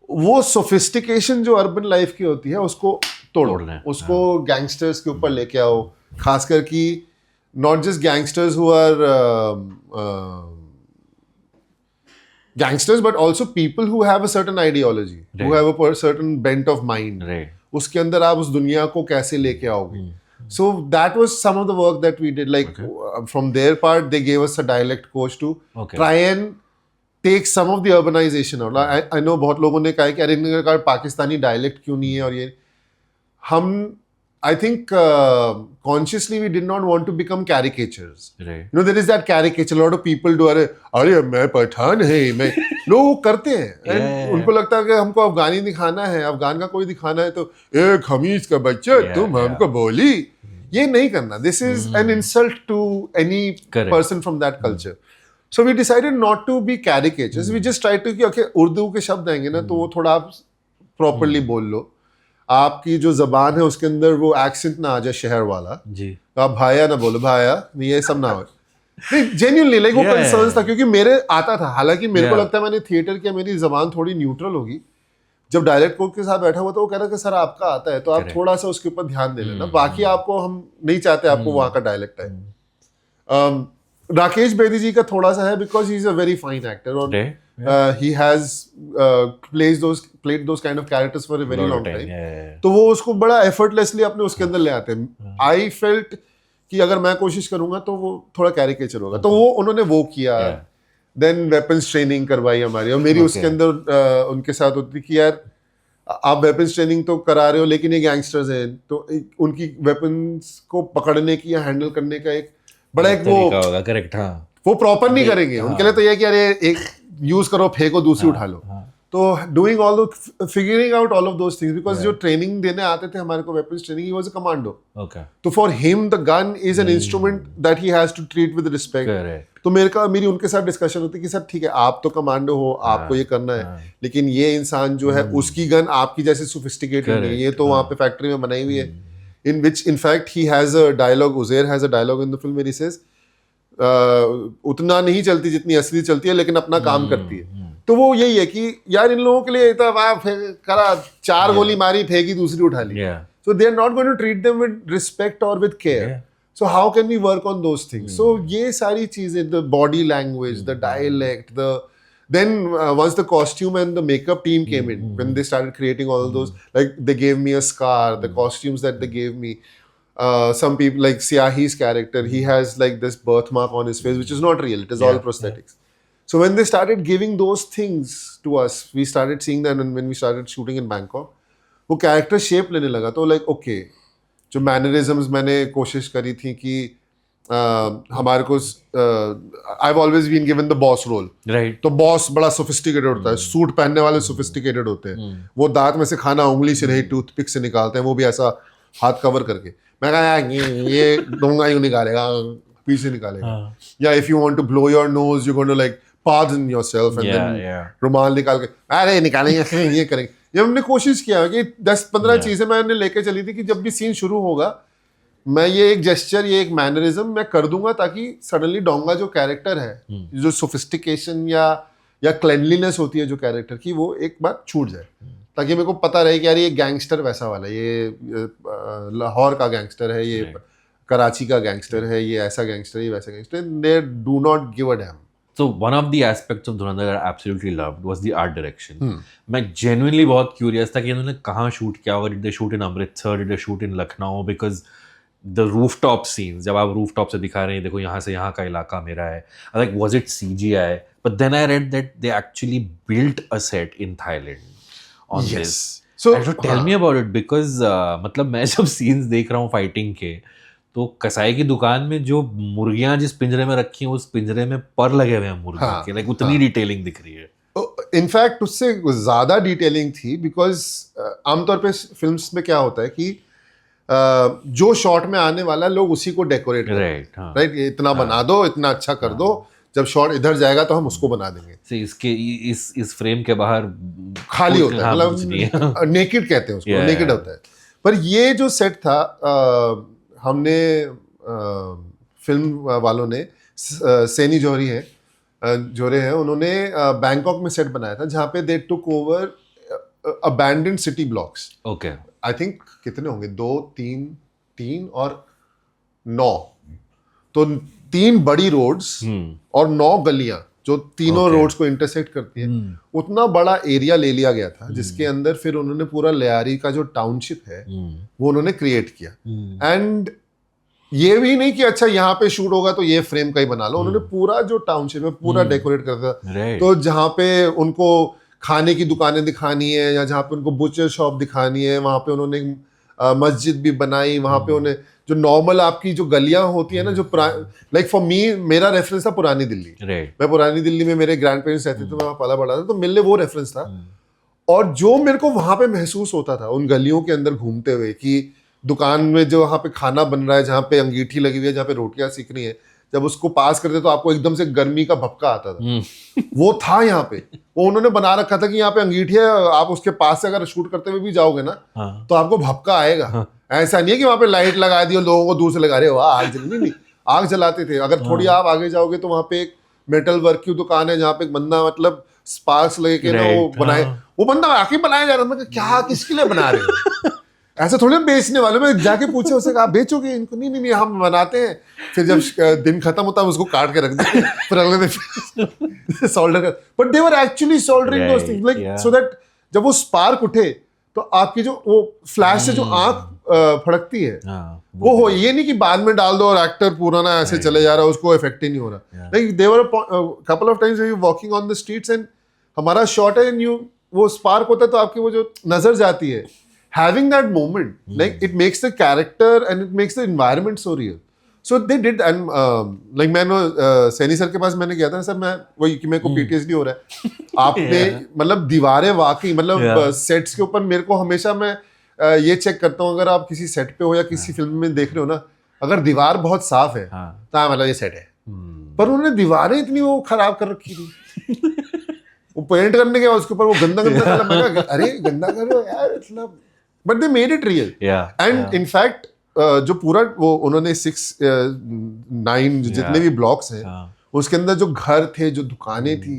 वो सोफिस्टिकेशन जो अर्बन लाइफ की होती है उसको तोड़ो, उसको गैंगस्टर्स के ऊपर लेके आओ. खासकर कि not just gangsters who are gangsters but also people who have a certain ideology, who have a certain bent of mind. उसके अंदर आप उस दुनिया को कैसे लेके आओगे. So that was some of the work that we did. Like from their part, they gave us a dialect coach to try and take some of the urbanization out. I know बहुत लोगों ने कहा कि अरे इनका पाकिस्तानी डायलेक्ट क्यों नहीं है. और ये हम I think consciously we did not want to become caricatures. Right. You know there is that caricature. A lot of people do अरे मैं पठान है मैं लोग करते हैं. उनको लगता है कि हमको अफगानी दिखाना है, अफगान का कोई दिखाना है तो एक खमीज का बच्चा तुम हमको बोली. ये नहीं करना. This is an insult to any person from that culture. So we decided not to be caricatures. We just tried to कि okay उर्दू के शब्द आएंगे ना तो वो थोड़ा आप properly बोल लो. आपकी जो जबान है उसके अंदर वो एक्सेंट ना आ जाए शहर वाला जी. तो आप भाया ना बोलो भाया ये सब ना हो. नहीं जेन्युइनली लाइक वो कंसर्न था क्योंकि मेरे आता था. हालांकि मेरे को लगता है मैंने थिएटर किया मेरी जबान थोड़ी न्यूट्रल होगी. जब डायरेक्ट कोच के साथ बैठा हुआ तो वो कह रहा कि सर आपका आता है तो आप थोड़ा सा उसके ऊपर ध्यान दे लेना. बाकी आपको हम नहीं चाहते आपको वहाँ का डायलेक्ट है. राकेश बेदी जी का थोड़ा सा है because he is a very fine actor और he has played those kind of characters for a very long time. तो वो उसको बड़ा effortlessly अपने उसके अंदर ले आते हैं. I felt कि अगर मैं कोशिश करूंगा तो वो थोड़ा कैरिकेचर होगा. तो वो उन्होंने वो किया. देन वेपन्स ट्रेनिंग करवाई हमारी और मेरी उसके अंदर उनके साथ होती कि यार आप वेपन्स ट्रेनिंग तो करा रहे हो लेकिन ये गैंगस्टर्स हैं तो उनकी वेपन्स को पकड़ने की या हैंडल करने का एक बड़ा एक वो करेक्ट. हाँ वो प्रॉपर नहीं करेंगे. उनके लिए तो ये कि अरे एक यूज करो फेंको दूसरी उठा लो. तो doing all the figuring out all of those things because जो ट्रेनिंग देने आते थे हमारे को weapons training he was a commando. तो for him the gun is an instrument that he has to treat with respect. तो मेरी उनके साथ डिस्कशन होती कि सर ठीक है आप तो कमांडो हो आपको ये करना है लेकिन ये इंसान जो है उसकी गन आपकी जैसे सोफिस्टिकेटेड नहीं है. ये तो वहाँ पे फैक्ट्री में बनाई हुई है. In which in fact he has a dialogue Uzair has a dialogue in the film where he says उतना नहीं चलती जितनी असली चलती है लेकिन अपना काम करती है. तो वो यही है कि यार इन लोगों के लिए तो करा 4 गोली मारी फेंकी दूसरी उठा ली. So they are not going to treat them with respect और with care. So how can we work on those things. So ये सारी चीजें the body language the dialect the then once the costume and the makeup team came in when they started creating all those like they gave me a scar the costumes that they gave me some people like Siahi's character, he has like this birthmark on his face, which is not real. It is all prosthetics. So when they started giving those things to us, we started seeing that, and when we started shooting in Bangkok, वो character shape लेने लगा. तो like okay, जो mannerisms मैंने कोशिश करी थी कि हमारे को I've always been given the boss role. Right. तो बॉस बड़ा सोफिस्टिकेटेड होता है, सूट पहनने वाले सोफिस्टिकेटेड होते हैं, वो दांत में से खाना उंगली से नहीं टूथपिक से निकालते हैं, वो भी ऐसा हाथ कवर करके. मैं कहा यार ये डोंगा यूं निकालेगा, पीछे निकालेगा. या if you want to blow your nose you going to like pardon yourself and then रुमाल निकाल के अरे निकालेंगे ये करेंगे. ये हमने कोशिश किया कि 10-15 चीजें मैंने लेके चली थी कि जब भी सीन शुरू होगा मैं ये एक जेस्चर, ये एक मैनरिज्म मैं कर दूंगा ताकि सडनली डोंगा जो कैरेक्टर है, जो सोफिस्टिकेशन या क्लेनलीनेस होती है जो कैरेक्टर की, वो एक बार छूट जाए, ताकि मेरे को पता रहे कि यार ये गैंगस्टर वैसा वाला, ये लाहौर का गैंगस्टर है, ये कराची का गैंगस्टर है, ये ऐसा गैंगस्टर है, ये वैसा gangster. They do not give a dam. So one of the aspects of Dhurandhar I absolutely loved was the art direction. मैं genuinely बहुत curious था कि इन्होंने कहाँ shoot किया होगा. Did they shoot in Amritsar? Did they shoot in Lucknow? Because the rooftop scenes, जब आप rooftop से दिखा रहे हैं, देखो यहाँ से यहाँ का इलाका मेरा है. I was like, was it CGI? But then I read that they actually built a set in Thailand on this. So tell me about it, because मतलब मैं जब scenes देख रहा हूँ fighting के, तो कसाई की दुकान में जो मुर्गियां जिस पिंजरे में रखी हैं, उस पिंजरे में पर लगे हुए हैं मुर्गियों के, लाइक उतनी डिटेलिंग दिख रही है. इनफैक्ट उससे ज्यादा डिटेलिंग थी, बिकॉज आमतौर पे फिल्म्स में क्या होता है कि जो शॉट में आने वाला लोग उसी को डेकोरेट करते हैं, राइट. इतना बना दो, इतना अच्छा कर दो, जब शॉट इधर जाएगा तो हम उसको बना देंगे. इसके इस फ्रेम के बाहर खाली होता है, मतलब नेकेड कहते हैं उसको, नेकेड होता है. पर ये जो सेट था, हमने फिल्म वालों ने, सैनी जोरे हैं, उन्होंने बैंकॉक में सेट बनाया था जहाँ पे they took over abandoned city blocks. Okay. I think कितने होंगे, 2, 3 और 9, तो 3 बड़ी रोड्स और 9 गलियां जो तीनों रोड्स को इंटरसेक्ट करती है. उतना बड़ा एरिया ले लिया गया था, जिसके अंदर फिर उन्होंने पूरा लियारी का जो टाउनशिप है वो उन्होंने क्रिएट किया. एंड ये भी नहीं कि अच्छा यहाँ पे शूट होगा तो ये फ्रेम का ही बना लो, उन्होंने पूरा जो टाउनशिप है पूरा डेकोरेट कर दिया. तो जहाँ पे उनको खाने की दुकानें दिखानी है या जहाँ पे उनको बुचर शॉप दिखानी है, वहाँ पे उन्होंने मस्जिद भी बनाई. वहाँ पे उन्हें जो नॉर्मल आपकी जो गलियां होती है ना, जो लाइक फॉर मी, मेरा रेफरेंस था पुरानी दिल्ली. मैं पुरानी दिल्ली में मेरे ग्रैंड पेरेंट्स रहते थे, वहाँ पला बड़ा था, तो मेरे लिए वो रेफरेंस था. और जो मेरे को वहाँ पे महसूस होता था उन गलियों के अंदर घूमते हुए, कि दुकान में जो वहाँ पे खाना बन रहा है, जहाँ पे अंगीठी लगी हुई है, जहाँ पे रोटियां सीख रही हैं, जब उसको पास करते तो आपको एकदम से गर्मी का भपका आता था. वो था यहाँ पे, वो उन्होंने बना रखा था कि यहाँ पे अंगीठी है, आप उसके पास से अगर शूट करते हुए भी जाओगे ना तो आपको भपका आएगा. ऐसा नहीं है कि वहाँ पे लाइट लगा दी और लोगों को दूर से लगा रहे हो आग जल, नहीं, आग जलाते थे. अगर थोड़ी आप आगे जाओगे तो वहाँ पे एक मेटल वर्क की दुकान है जहाँ पे एक बंदा मतलब स्पार्क्स लगे के ना वो बनाए, वो बंदा आके बनाया जा रहा था. क्या किसके लिए बना रहे हो? ऐसा थोड़ी ना बेचने वाले. मैं जाके पूछे उससे, कहा बेचोगे इनको? नहीं हम बनाते हैं. फिर जब दिन खत्म होता है उसको काट के रख देते, फिर अगले दिन सोल्डर कर. But they were actually soldering those things, like so that जब वो स्पार्क उठे तो आपकी जो वो फ्लैश से जो आंख फड़कती है वो हो, ये नहीं कि बाद में डाल दो और एक्टर पूरा ना ऐसे चले जा रहा है, उसको इफेक्ट ही नहीं हो रहा. Like they were couple of times we walking on the streets and हमारा शॉट है एंड यू, वो स्पार्क होता है तो आपकी वो जो नजर जाती है, having that moment, like it makes the character and it makes the environment so real. So they did, and like मैं सैनी सर के पास मैंने गया था, सर मैं वही कि मेरे को PTSD हो रहा है. आपने मतलब दीवारें वाकई मतलब सेट्स के ऊपर, मेरे को हमेशा मैं ये चेक करता हूँ, अगर आप किसी सेट पे हो या किसी फिल्म में देख रहे हो ना, अगर दीवार बहुत साफ है तो मतलब ये सेट है. पर उन्होंने दीवारें इतनी वो खराब कर रखी थी, वो पेंट करने के बाद उसके ऊपर वो गंदा कलर, अरे गंदा कर रहे हो यार, मतलब. But they made it real. And in fact, जो पूरा वो उन्होंने 6-9 जितने भी ब्लॉक्स हैं, उसके अंदर जो घर थे, जो दुकानें थी,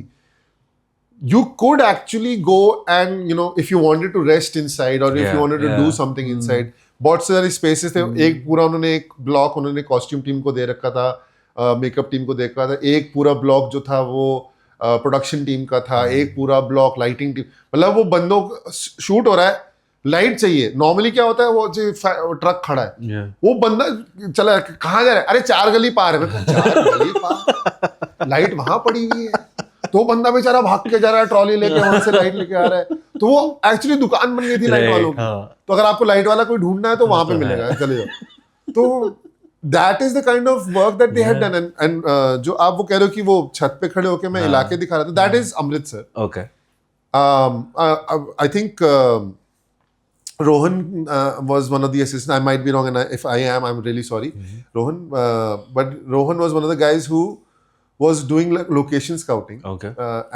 you could actually go and if you wanted to rest inside or if you wanted to do something inside, बहुत सारे स्पेसेस थे. एक पूरा उन्होंने एक ब्लॉक उन्होंने कॉस्ट्यूम टीम को दे रखा था, मेकअप टीम को दे रखा था. एक पूरा ब्लॉक जो था वो प्रोडक्शन टीम का था. एक पूरा ब्लॉक लाइटिंग टीम, मतलब वो बंदों शूट हो रहा है, लाइट चाहिए। नॉर्मली क्या होता है, वो जो ट्रक खड़ा है, Yeah. वो बंदा चला कहाँ जा रहा है, अरे 4 गली पार है। 4 गली पार, लाइट वहां पड़ी हुई है, तो बंदा बेचारा भाग के जा रहा है, ट्रॉली लेके वहां से लाइट लेके आ रहा है। तो वो एक्चुअली दुकान बन गई थी लाइट वालों की। तो अगर आपको लाइट वाला कोई ढूंढना है तो वहां पे मिलेगा, चले जाओ। तो that is the kind of work that they had done. And जो आप वो कह रहे हो कि वो छत पे खड़े होके मैं इलाके दिखा रहा था, that is Amritsar. Okay. I think Rohan was one of the assistants. I might be wrong, and if I am, I'm really sorry, Rohan. But Rohan was one of the guys who was doing like location scouting, Okay.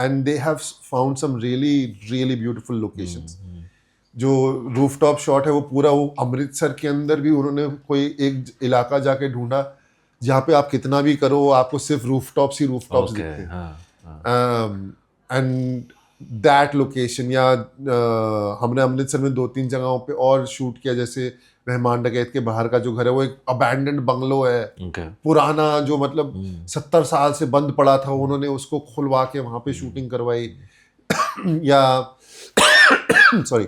and they have found some really, really beautiful locations. जो रूफटॉप शॉट है वो पूरा वो अमृतसर के अंदर भी उन्होंने कोई एक इलाका जाके ढूंढा जहाँ पे आप कितना भी करो आपको सिर्फ रूफटॉप्स ही रूफटॉप्स दिखते हैं। एंड दैट लोकेशन, या हमने अमृतसर में 2-3 जगहों पे और शूट किया, जैसे रहमान डकैत के बाहर का जो घर है वो एक अबैंडन्ड बंगलो है, पुराना, जो मतलब 70 साल से बंद पड़ा था, उन्होंने उसको खुलवा के वहाँ पे शूटिंग करवाई। या sorry,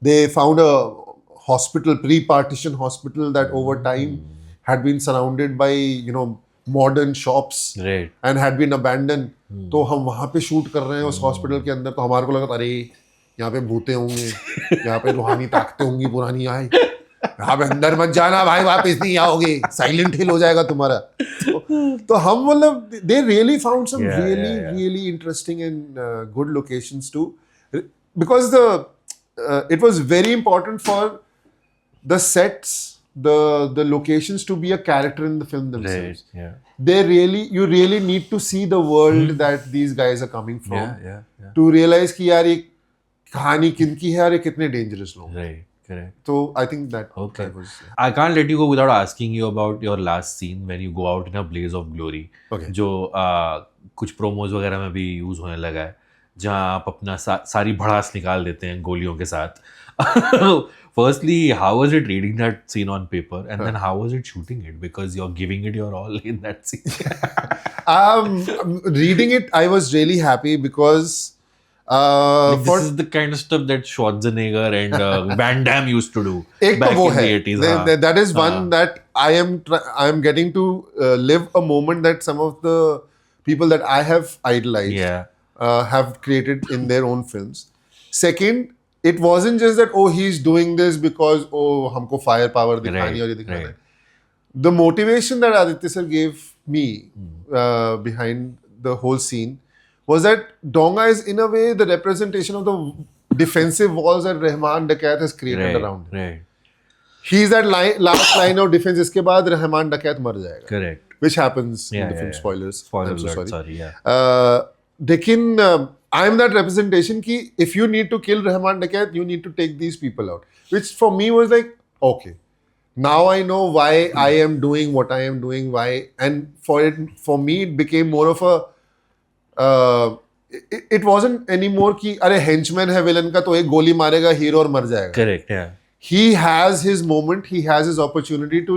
they found a hospital, pre-partition hospital, that over time had been surrounded by modern shops, right, and had been abandoned. तो हम वहाँ पे शूट कर रहे हैं उस हॉस्पिटल के अंदर, तो हमारे को लगा अरे यहाँ पे भूते होंगे, यहाँ पे रूहानी ताकतें होंगी पुरानी, आए यहाँ पे अंदर मत जाना भाई, वापस नहीं आओगे, साइलेंट हिल हो जाएगा तुम्हारा। तो हम मतलब they really found some really interesting and good locations too, because it was very important for the sets, the locations to be a character in the film themselves. right, yeah, You really need to see the world that these guys are coming from, yeah. to realize कि यार ये कहानी किनकी है और ये कितने dangerous लोग हैं। Right, correct. So I think that Okay. that was I can't let you go without asking you about your last scene when you go out in a blaze of glory. Okay. जो कुछ प्रोमोज वगैरह में भी यूज होने लगा है, जहाँ आप अपना सारी भड़ास निकाल देते हैं गोलियों के साथ। Firstly, how was it reading that scene on paper, and then how was it shooting it, because you're giving it your all in that scene? reading it, I was really happy because Like, this is the kind of stuff that Schwarzenegger and Van Damme used to do एक back तो वो in है, the 80s. that is one that I am getting to live a moment that some of the people that I have idolized Yeah. have created in their own films. Second, it wasn't just that he's doing this because हमको fire power दिखानी और ये दिखाना है. The motivation that Aditya sir gave me behind the whole scene was that Donga is in a way the representation of the defensive walls that Rahman Dakayat has created around him. Right. He's that last line of defense. इसके बाद रहमान डकैत मर जाएगा. Correct. Which happens in the film. Spoilers. Spoiler I'm so alert, sorry. Yeah. लेकिन I am that representation कि if you need to kill Rahman Dakayat, you need to take these people out. Which for me was like, okay, now I know why I am doing what I am doing. Why, and for me it became more of a it wasn't anymore कि अरे henchman है villain का तो एक गोली मारेगा हीरो और मर जाएगा. Correct. Yeah. He has his moment. He has his opportunity to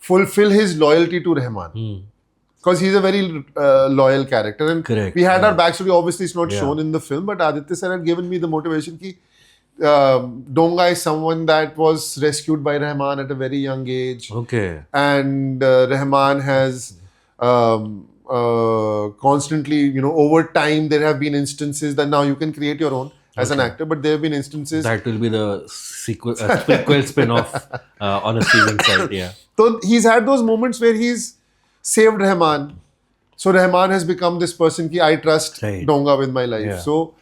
fulfill his loyalty to Rahman. Because he's a very loyal character. And Correct. We had our backstory. Obviously, it's not shown in the film, but Aditya sir had given me the motivation ki Donga is someone that was rescued by Rahman at a very young age. Okay. And Rahman has constantly, over time, there have been instances that now you can create your own as an actor, but there have been instances. That will be the prequel spin-off on a streaming site. Yeah. So he's had those moments where he's saved Rahman. So Rahman has become this person ki I trust Donga with my life. Yeah. So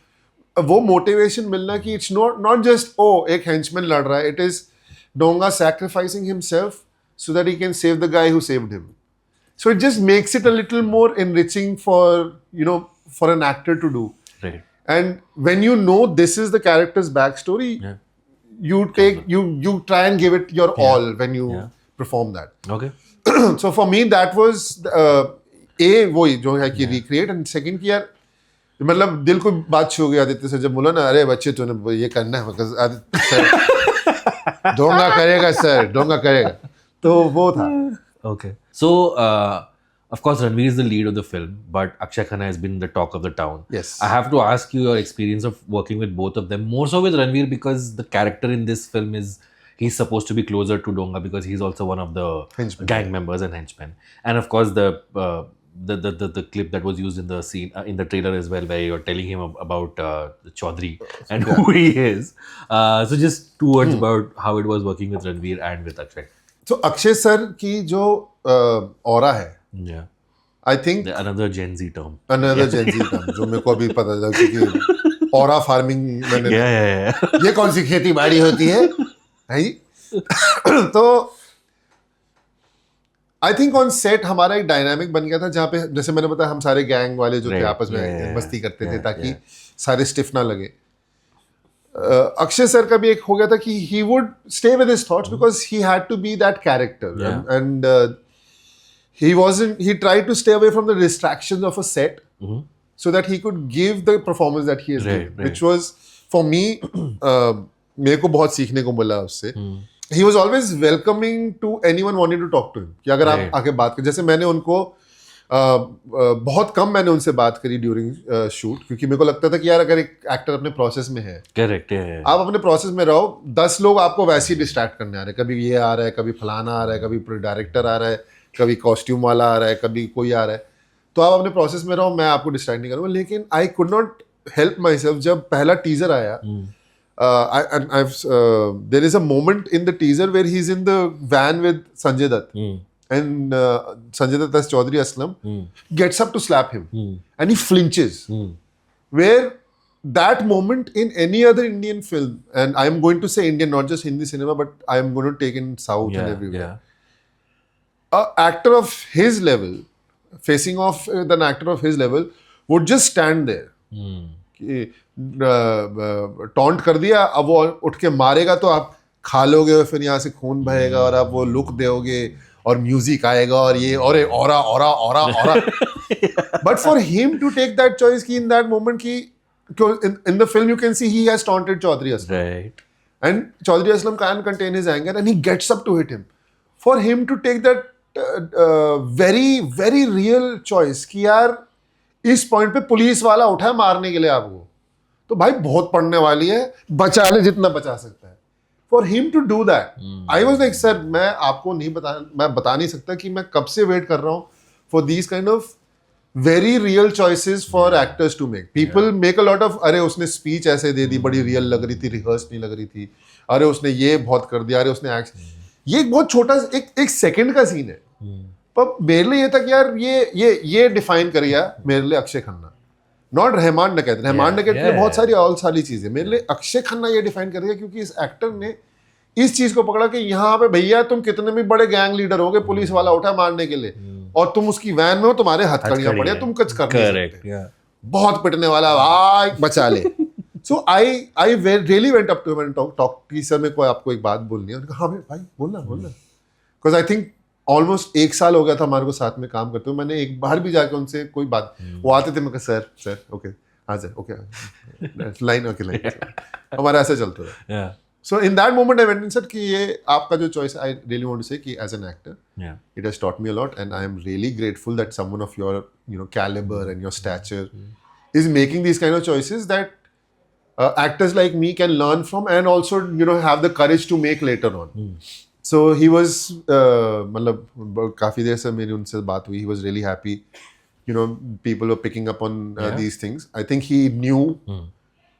वो motivation मिलना कि it's not just एक henchman लड़ रहा है. It is Donga sacrificing himself so that he can save the guy who saved him. So it just makes it a little more enriching for for an actor to do. Right. And when you know this is the character's backstory, you try and give it your all when you perform that. Okay. So for me that was वही जो है कि recreate, and second कि यार मतलब दिल को बात छू गई आदित्य सर जब बोला ना अरे बच्चे तूने ये करना है, because आदित्य सर डोंगा करेगा, तो वो था. Okay. So of course, Ranveer is the lead of the film, but Akshay Khanna has been the talk of the town. Yes. I have to ask you your experience of working with both of them, more so with Ranveer because the character in this film is he's supposed to be closer to Donga because he's also one of the Henchmen. gang members and henchmen. And of course, the clip that was used in the scene in the trailer as well, where you're telling him about Chaudhary and who he is. So just 2 words about how it was working with Ranveer and with Akshay. तो अक्षय सर की जो ऑरा है, Yeah, I think another Gen Z term. Another Gen Z term जो मेरे को अभी पता चला क्योंकि ऑरा फार्मिंग मैंने Yeah. ये कौन सी खेती बाड़ी होती है जी? तो आई थिंक ऑन सेट हमारा एक डायनामिक बन गया था जहाँ पे जैसे मैंने बताया हम सारे गैंग वाले जो थे Right. आपस में Yeah. मस्ती करते थे Yeah. ताकि सारे स्टिफ ना लगे. अक्षय सर का भी एक हो गया था कि he would stay with his thoughts because he had to be that character Yeah. And he tried to stay away from the distractions of a set so that he could give the performance that he has Right, given, right. which was for me मेरे को बहुत सीखने को मिला उससे. He was always welcoming to anyone wanting to talk to him कि अगर Right. आप आके बात कर, जैसे मैंने उनको बहुत कम मैंने उनसे बात करी ड्यूरिंग शूट क्योंकि मेरे को लगता था कि यार अगर एक एक्टर अपने प्रोसेस में है, Correct. Yeah. आप अपने प्रोसेस में रहो, 10 लोग आपको वैसे ही डिस्ट्रैक्ट करने आ रहे हैं, कभी ये आ रहा है, कभी फलाना आ रहा है, कभी डायरेक्टर आ रहा है, कभी कॉस्ट्यूम वाला आ रहा है, कभी कोई आ रहा है, तो आप अपने प्रोसेस में रहो, मैं आपको डिस्ट्रैक्ट नहीं करूँगा. लेकिन I could not help my self. जब पहला टीजर आया, there is a moment in the teaser where he's in the van with Sanjay Dutt, and Sanjay Dutt as Chaudhary Aslam gets up to slap him, and he flinches. Where that moment in any other Indian film, and I am going to say Indian, not just Hindi cinema, but I am going to take in South and everywhere. Yeah. A actor of his level, facing off with an actor of his level, would just stand there. कि टॉन्ट कर दिया, अब वो उठ के मारेगा तो आप खा लोगे, फिर यहाँ से खून बहेगा और आप वो लुक दोगे और म्यूजिक आएगा और ये और aura aura aura aura. But for him to take that choice कि इन दैट मोमेंट की in the film you can see he has taunted Chaudhary Aslam. Right. And Chaudhary Aslam can't contain his anger and he gets up to hit him. For him to take that very very real choice कि यार इस पॉइंट पे पुलिस वाला उठा है मारने के लिए आपको, तो भाई बहुत पड़ने वाली है, बचा ले जितना बचा सकता है. For him to do that, I was like sir मैं आपको नहीं मैं बता नहीं सकता कि मैं कब से वेट कर रहा हूँ for these kind of very real choices for actors to make. People make a lot of, अरे उसने स्पीच ऐसे दे दी, बड़ी रियल लग रही थी, रिहर्स नहीं लग रही थी, अरे उसने ये बहुत कर दिया, अरे उसने ये एक बहुत छोटा एक सेकंड का सीन है. पर मेरे लिए ये था कि यार ये डिफाइन कर गया मेरे लिए अक्षय खन्ना, नॉट रहमान डकैत. रहमान डकैत में बहुत सारी चीजें, मेरे लिए अक्षय खन्ना ये डिफाइन कर गया क्योंकि इस एक्टर ने इस चीज को पकड़ा कि यहाँ पे भैया तुम कितने भी बड़े गैंग लीडर हो गए, पुलिस वाला उठा मारने के लिए और तुम उसकी वैन में हो, तुम्हारे हथकड़ियां पड़ी हैं, तुम कुछ कर नहीं सकते, बहुत पिटने वाला भाई बचा ले. So I really went up to him and talk कि सर मेरे को आपको एक बात बोलनी है. हाँ भाई बोलना, बिकॉज आई थिंक ऑलमोस्ट 1 साल हो गया था हमारे को साथ में काम करते हुए. मैंने एक बार भी जाकर उनसे कोई बात, वो आते थे, मैं कहा सर ओके आ जाए, ओके लाइन ओके लाइन, हमारा ऐसा चलता था. So in that moment I went and said कि ये आपका जो choice, I really want to say कि as an actor, it has taught me a lot and I am really grateful that someone of your caliber and your stature is making these kind of choices that actors like me can learn from and also have the courage to make later on. So he was मतलब काफी देर से मेरी उनसे बात हुई. He was really happy. People were picking up on these things. I think he knew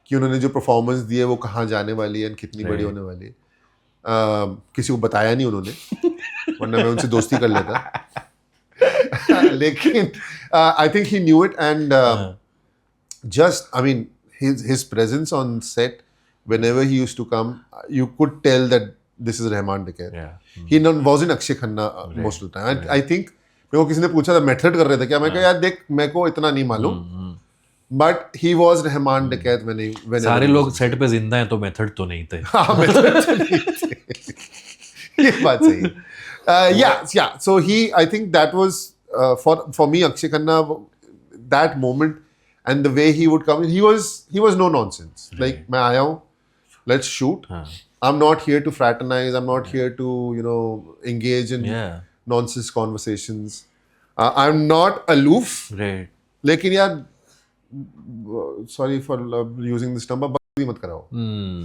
कि उन्होंने जो परफॉर्मेंस दी है वो कहाँ जाने वाली है, कितनी बड़ी होने वाली है. किसी को बताया नहीं उन्होंने, वरना मैं उनसे दोस्ती कर लेता. लेकिन आई think he knew it and just I mean his presence on set whenever he used to come, you could tell that this is Rahman Dakar. He wasn't Akshay Khanna most of the time. I think मेरे को किसी ने पूछा था मेथड कर रहे थे क्या, मैं कहा यार देख मेरे को इतना नहीं मालूम, बट ही वॉज रहमान डकैत. मैंने सारे लोग सेट पे जिंदा हैं तो मेथड तो नहीं थे. हाँ मेथड तो नहीं थे, ये बात सही है. Yeah so he I think that was for me Akshaye Khanna, that moment and the way he would come, he was no nonsense. Like मैं आया हूँ, let's shoot. I am not here to fraternize, I am not here to engage in nonsense conversations. I am not aloof, Right. लेकिन यार sorry for using this term, बकवास मत कराओ. Hmm.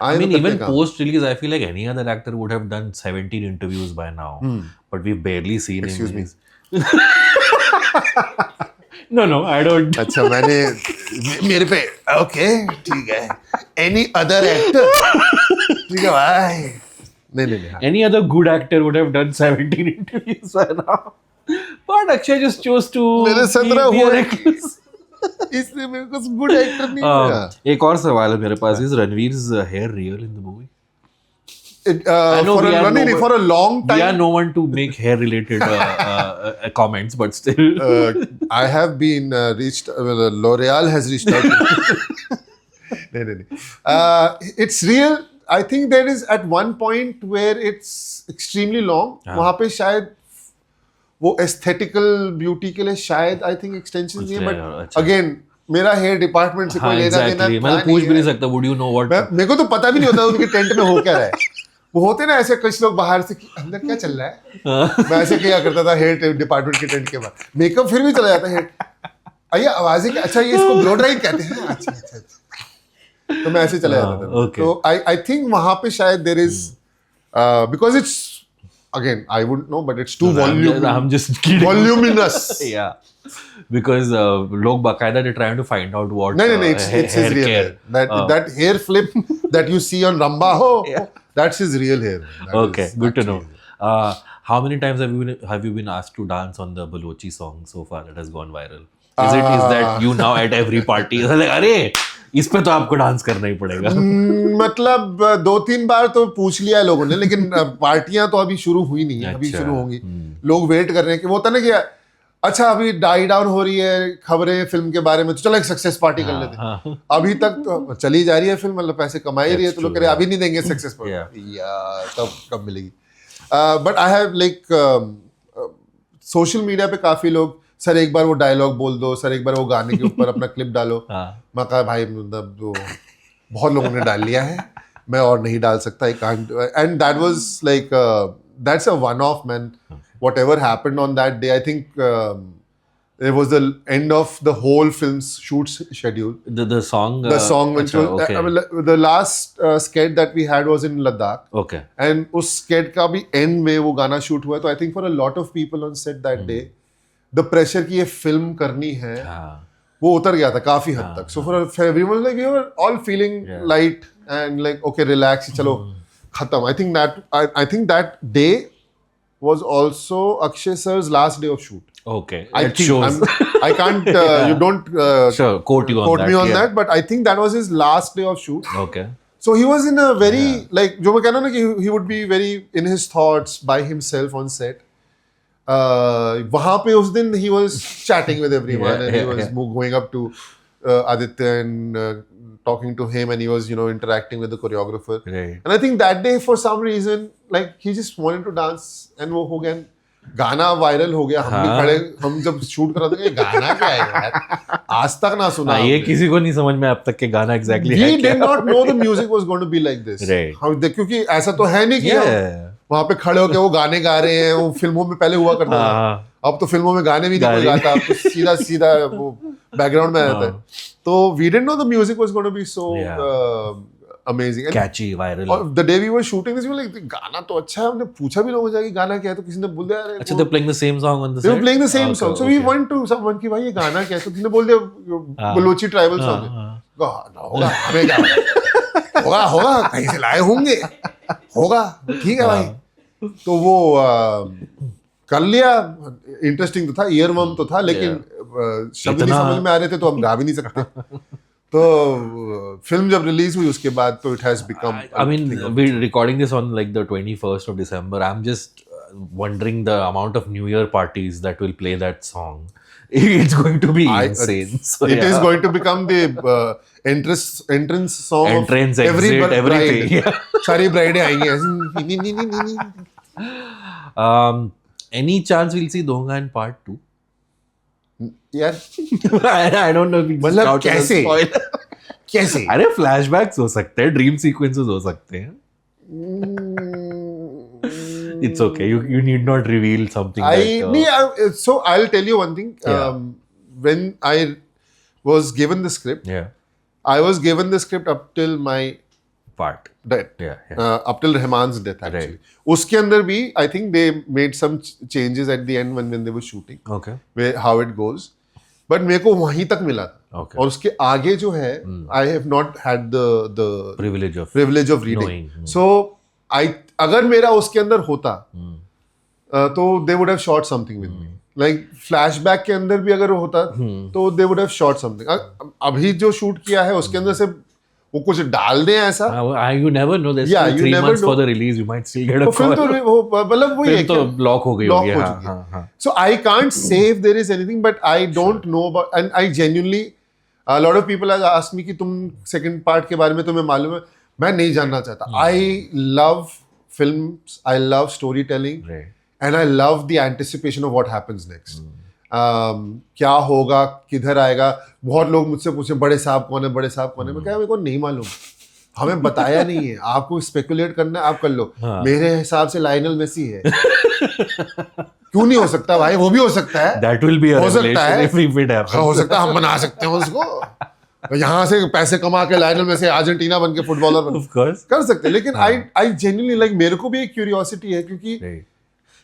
आए I mean, तो करते even काम. post-release, I feel like any other actor would have done 17 interviews by now. But we've barely seen him. Excuse me. No, I don't. अच्छा मैंने मेरे पे ओके ठीक है. एनी अदर एक्टर ठीक है भाई. नहीं. Any other good actor would have done 17 interviews by now. But Akshay just chose to मेरे 17 be a हुए. recluse. इसलिए मेरे को गुड एक्टर नहीं मिला. एक और सवाल है मेरे पास. Is Ranveer's hair real in the movie? know For we are a for a long We are time, no one to make hair related comments, but still. I have been reached. L'Oreal has reached out. नहीं. It's real. I think there is at one point where it's extremely long. वहाँ पे शायद वो aesthetical beauty के लिए शायद I think extensions नहीं है, but again मेरा हेयर डिपार्टमेंट से कोई लेना देना exactly. मैं तो पूछ भी नहीं सकता. Would you know what? मेरे को तो पता भी नहीं होता उनके टेंट में हो क्या रहा है. वो होते ना ऐसे कुछ लोग बाहर से कि अंदर क्या चल रहा है. मैं ऐसे किया करता था हेयर डिपार्टमेंट के टेंट के बाद. मेकअप फिर भी चला जाता है. आइए आवाजें अच्छा ये इसको ब्लो ड्राई कहते हैं. अच्छा. तो मैं ऐसे चला जाता था. okay. तो आई थिंक वहां पे शायद there is because it's again I wouldn't know but it's too I'm just kidding. voluminous. Yeah. Because लोग बाकायदा they're trying to find out what No, it's his hair real care. hair. That hair flip that you see on Ramba ho, that's his real hair. That Okay, is good to know. actually- How many times have you been asked to dance on the Balochi song so far that has gone viral? Is that you now at every party? Like, अरे इस पे तो आपको डांस करना ही पड़ेगा. मतलब 2-3 बार तो पूछ लिया है लोगों ने, लेकिन पार्टियां तो अभी शुरू हुई नहीं है. अभी अच्छा. शुरू होंगी. लोग वेट कर रहे हैं कि वो होता ना कि अच्छा अभी डाई डाउन हो रही है खबरें फिल्म के बारे में, तो चलो एक सक्सेस पार्टी कर लेते हैं. अभी तक तो चली जा रही है फिल्म, मतलब पैसे कमा ही रही है, तो लोग कह रहे हैं अभी नहीं देंगे सक्सेस पार्टी. यार तब कब मिलेगी. But I have like social media पे काफी लोग सर एक बार वो डायलॉग बोल दो, सर एक बार वो गाने के ऊपर अपना क्लिप डालो. मैं कहा भाई मतलब तो बहुत लोगों ने डाल लिया है, मैं और नहीं डाल सकता. I can't. And that was like that's a one of man. Whatever happened on that day, I think it was the end of the whole film's shoot schedule. The song. The song, which अच्छा, was okay. I mean, the last sketch that we had was in Ladakh. Okay. And उस sketch का भी end में वो गाना shoot हुआ. तो I think for a lot of people on set that day, the pressure कि ये film करनी है, वो उतर गया था काफी हद तक. So for everyone, like we were all feeling light and like okay, relax, चलो खत्म. I think that day was also Akshay sir's last day of shoot. Okay. I It think shows. I can't. You don't Sure. Quote you on quote that. me on yeah. that, but I think that was his last day of shoot. Okay. So he was in a very like जो मैं कह रहा हूँ ना कि he would be very in his thoughts by himself on set. वहाँ पे उस दिन he was chatting with everyone and he was going up to Aditya and talking to him and he was interacting with the choreographer. Right. And I think that day for some reason like he just wanted to dance and वो हो गया. गाना वायरल हो गया. हम भी खड़े, हम जब शूट कर रहे थे गाना क्या है यार, आज तक ना सुना. ये किसी को नहीं समझ में अब तक के गाना exactly है We क्या. did not know the music was going to be like this. Right. क्योंकि ऐसा तो है नहीं कि वहाँ पे खड़े होके वो गाने गा रहे हैं. वो फिल्मों में पहले हुआ करता था. अब तो फिल्मों में गाने भी नहीं कोई गाता. अब तो सीधा वो बैकग्राउंड में आता है. तो we didn't know the music was going to be so amazing and catchy, viral. और the day we were shooting this, we were like गाना तो अच्छा है. हमने पूछा भी लोगों से कि गाना क्या है, तो किसी ने बोल दिया अरे अच्छा, they're playing the same song on the set. they were playing the same song. So we went to someone कि भाई ये गाना क्या है, तो किसी ने बोल दिया बलोची ट्राइबल सॉन्ग है. गाना होगा, हमें क्या होगा कहीं से लाए होंगे, होगा ठीक है भाई. तो वो कर लिया. इंटरेस्टिंग तो था, ईयरवर्म तो था, लेकिन शब्द नहीं समझ में आ रहे थे तो हम गा भी नहीं सकते. तो फिल्म जब रिलीज हुई उसके बाद तो it has become. I mean, we're recording this on like the 21st of December. I'm just wondering the amount of New Year parties that will play that song. It's going to be insane. So, it is going to become the entrance song. Entrance, of every exit, everything. bride. सारी ब्राइडें आएंगी. Any chance we'll see Dongan Part 2? यार I don't know if it's मतलब out as a कैसे? spoiler. कैसे? अरे flashbacks हो सकते हैं, ड्रीम सीक्वेंसेस हो सकते हैं. It's okay. You need not reveal something. So I'll tell you one thing. Yeah. When I was given the script, Yeah. I was given the script up till my Part. death. Yeah. Up till Rahman's death actually. उसके अंदर भी I think they made some changes at the end when they were shooting. Okay. How it goes. But मेरे को वहीं तक मिला था. Okay. और उसके आगे जो है, I have not had the privilege of reading. knowing. So अगर मेरा उसके अंदर होता, तो they would have shot something with me. Like flashback के अंदर भी अगर होता, तो they would have shot something. अभी जो शूट किया है उसके अंदर से वो कुछ डाल दें ऐसा. You never know. There's Yeah, still you 3 never months know. for the release. You might still get a तो फिल्म call. तो मतलब वही है फिल्म तो ब्लॉक हो गई Lock होगी. हो हाँ, चुकी है. हाँ, हाँ. So I can't say if there is anything, but I don't know about, and I genuinely, a lot of people have asked me कि तुम second part के बारे में तुम्हें मालूम है? मैं नहीं जानना चाहता. I love films, I love storytelling, Right. and I love the anticipation of what happens next. क्या होगा, किधर आएगा. बहुत लोग मुझसे पूछे बड़े साहब कौन है, बड़े साहब कौन है. मैं क्या, मेरे को नहीं मालूम, हमें बताया नहीं है. आपको स्पेकुलेट करना है, आप कर लो. मेरे हिसाब से लायनल मेसी है. क्यों नहीं हो सकता भाई, वो भी हो सकता है. That will be a हो सकता revelation है. if it happens. हो सकता है, हम बना सकते हैं उसको. यहाँ से पैसे कमा के लायनल मेसी अर्जेंटीना बन के फुटबॉलर बन Of course. कर सकते हैं. लेकिन आई जेन्युइनली लाइक, मेरे को भी एक क्यूरियोसिटी है क्योंकि Right.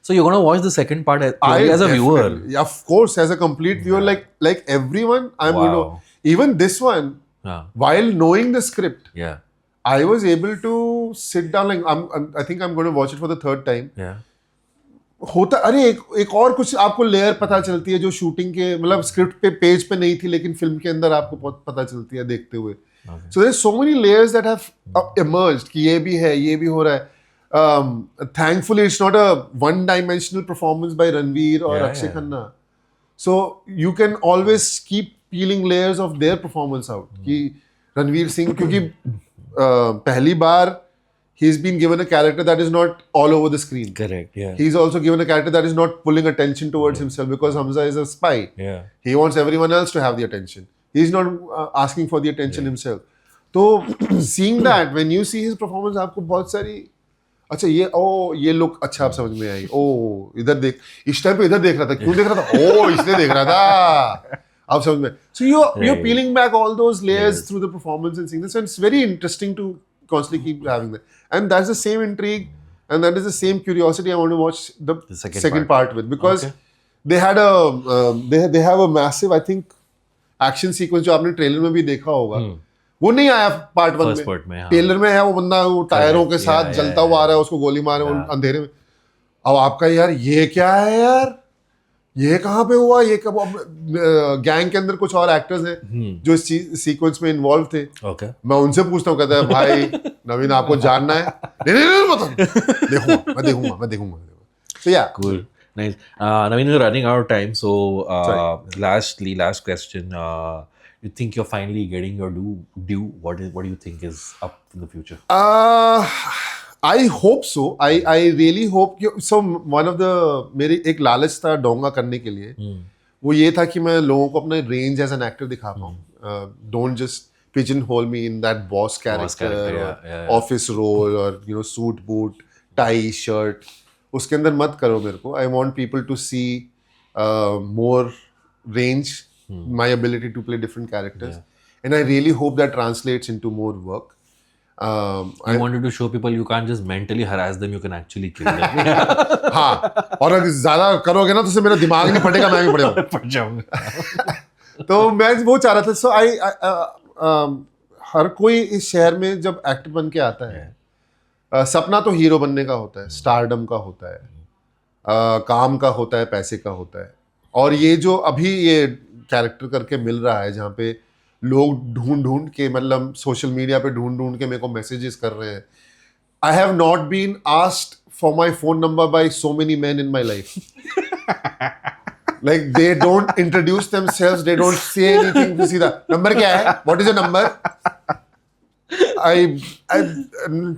So you're gonna watch the second part as a viewer. Yeah, of course, as a complete viewer, like everyone, I'm going to, even this one, while knowing the script, Yeah. I was able to sit down. Like I think I'm going to watch it for the third time. Yeah. होता, अरे एक और कुछ आपको लेयर पता चलती है जो शूटिंग के, मतलब स्क्रिप्ट पे पेज पे नहीं थी, लेकिन फिल्म के अंदर आपको बहुत पता चलती है देखते हुए. So there's so many layers that have emerged कि ये भी है, ये भी हो रहा है. Thankfully, it's not a one-dimensional performance by Ranveer or Akshay Khanna. So you can always keep peeling layers of their performance out. कि रणवीर सिंह, क्योंकि पहली बार he's been given a character that is not all over the screen. Correct. Yeah. He's also given a character that is not pulling attention towards himself, because Hamza is a spy. Yeah. He wants everyone else to have the attention. He's not asking for the attention himself. तो seeing that, when you see his performance, आपको बहुत सारी, अच्छा ये लुक अच्छा आप समझ में आई. ओ इधर देख, इस टाइम पे इधर देख रहा था, क्यों देख रहा था? ओ इसलिए देख रहा था. आप समझ में. So you're peeling back all those layers through the performance and seeing this, and it's very interesting to constantly keep having that. And that's the same intrigue, and that is the same curiosity I want to watch the second part with, because they had they have a massive, I think, action sequence जो आपने ट्रेलर में भी देखा होगा. वो नहीं आया पार्ट 1 में. ट्रेलर में है वो बंदा वो टायरों के साथ जलता हुआ आ रहा है, उसको गोली मारे अंधेरे में. अब आपका यार ये क्या है यार, ये कहाँ पे हुआ, ये कब. गैंग के अंदर कुछ और एक्टर्स हैं जो इस सीक्वेंस में इन्वॉल्व थे. मैं उनसे पूछता हूँ, कहता है भाई नवीन आपको जानना है? नहीं बता, देखूंगा. So yeah. Cool. Nice. Naveen, we're running out of time. So last question. You think you're finally getting your due? What do you think is up in the future? I hope so. I really hope. So one of the, मेरी एक लालच था डोंगा करने के लिए, वो ये था कि मैं लोगों को अपना रेंज एज एन एक्टर दिखा पाऊँ. Don't just pigeonhole me in that boss character or office role or suit boot tie shirt. उसके अंदर मत करो मेरे को. I want people to see more range, my ability to play different characters, and I really hope that translates into more work. I wanted to show people you can't just mentally harass them, you can actually kill them. हाँ, और अगर ज्यादा करोगे ना तो से मेरा दिमाग नहीं फटेगा, मैं भी फट जाऊंगा. तो मैं वो चाह रहा था. सो हर कोई इस शहर में जब एक्टर बन के आता है, सपना तो हीरो बनने का होता है, स्टारडम का होता है, काम का होता है, पैसे का होता है. और ये जो अभी ये कैरेक्टर करके मिल रहा है, जहाँ पे लोग ढूंढ के, मतलब सोशल मीडिया पे ढूंढ के मेरे को मैसेजेस कर रहे हैं. I have not been asked for my phone number by so many man in my life. Like they don't introduce themselves, they don't say anything. सीधा नंबर क्या है, what is your number?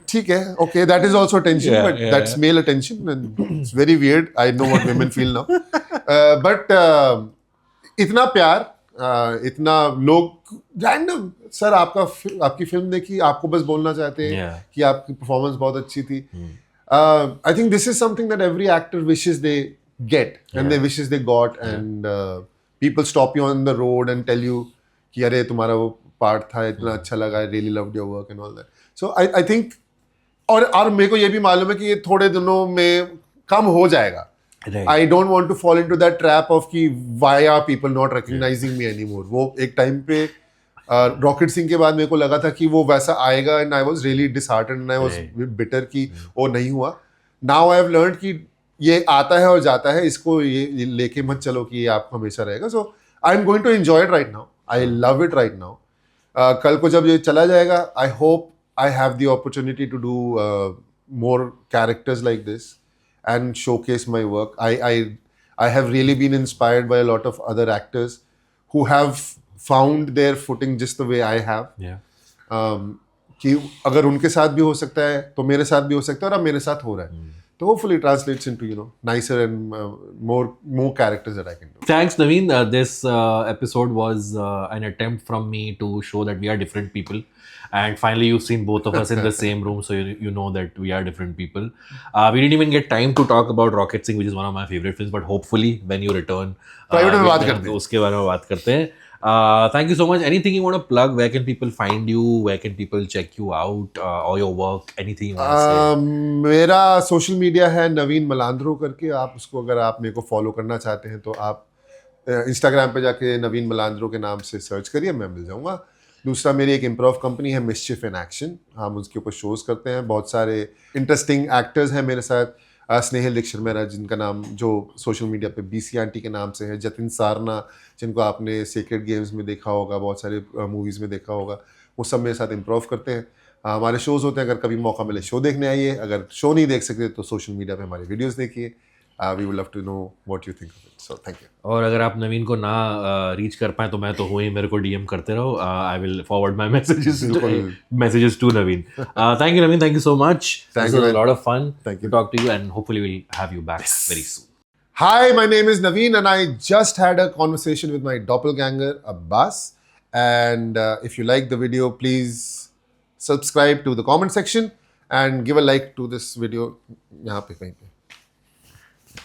ठीक है, okay, that is also attention, but that's male attention and it's very weird. I know what women feel now. But इतना प्यार, इतना लोग रैंडम, सर आपकी फिल्म देखी, आपको बस बोलना चाहते हैं कि आपकी परफॉर्मेंस बहुत अच्छी थी. I think this is something that every actor wishes they get, and they wishes they got, and people stop you on the road and tell you कि अरे तुम्हारा वो पार्ट था इतना अच्छा लगा, I really loved your work and all that. So I think और मेरे को ये भी मालूम है कि ये थोड़े दिनों में कम हो जाएगा. Right. I don't want to fall into that trap of कि why are people not recognizing me anymore. वो एक टाइम पे रॉकेट सिंह के बाद मेरे को लगा था कि वो वैसा आएगा, and I was really disheartened and I was bitter कि वो नहीं हुआ. नाउ आई हैव लर्नड कि ये आता है और जाता है, इसको ये लेके मत चलो कि ये आपको हमेशा रहेगा. So I am going to enjoy it right now. I love it right now. कल को जब ये चला जाएगा, I hope I have the opportunity to do more characters like this and showcase my work. I have really been inspired by a lot of other actors who have found their footing just the way I have. Yeah. कि अगर उनके साथ भी हो सकता है तो मेरे साथ भी हो सकता है, और अब मेरे साथ हो रहा है. So hopefully it translates into, you know, nicer and more characters that I can do. Thanks, Naveen. This episode was an attempt from me to show that we are different people. And finally, you've seen both of us in the same room, so you know that we are different people. We didn't even get time to talk about Rocket Singh, which is one of my favorite films. But hopefully, when you return, private में बात करते हैं. उसके बारे में बात करते हैं. Thank you so much. Anything you want to plug? Where can people find you? Where can people check you out or your work? Anything you want to say? मेरा सोशल मीडिया है नवीन मलांद्रो करके. आप उसको अगर आप मेरे को फॉलो करना चाहते हैं तो आप इंस्टाग्राम पे जाके नवीन मलांद्रो के नाम से सर्च करिए, मैं मिल जाऊंगा. दूसरा मेरी एक इम्प्रोव कंपनी है मिस्चिफ इन एक्शन. हम उसके ऊपर शोज़ करते हैं. बहुत सारे इंटरेस्टिंग एक्टर्स हैं मेरे साथ. स्नेहिल दीक्षित मेरा, जिनका नाम जो सोशल मीडिया पे बीसी आंटी के नाम से है. जतिन सारना, जिनको आपने सीक्रेट गेम्स में देखा होगा, बहुत सारे मूवीज़ में देखा होगा. वो सब मेरे साथ इम्प्रोव करते हैं. हमारे शोज़ होते हैं. अगर कभी मौका मिले शो देखने आइए. अगर शो नहीं देख सकते तो सोशल मीडिया पे हमारे वीडियोस देखिए. We would love to know what you think of it. So thank you. और अगर आप नवीन को ना रीच कर पाए तो मैं तो हूँ ही, मेरे को डीएम करते रहो. I will forward my messages to Naveen. Thank you Naveen, thank you so much. Thank This you, was a man. lot of fun Thank to you. talk to you, and hopefully we'll have you back very soon. Hi, my name is Naveen, and I just had a conversation with my doppelganger Abbas. And if you like the video, please subscribe to the comment section and give a like to this video. यहाँ पे कहीं पे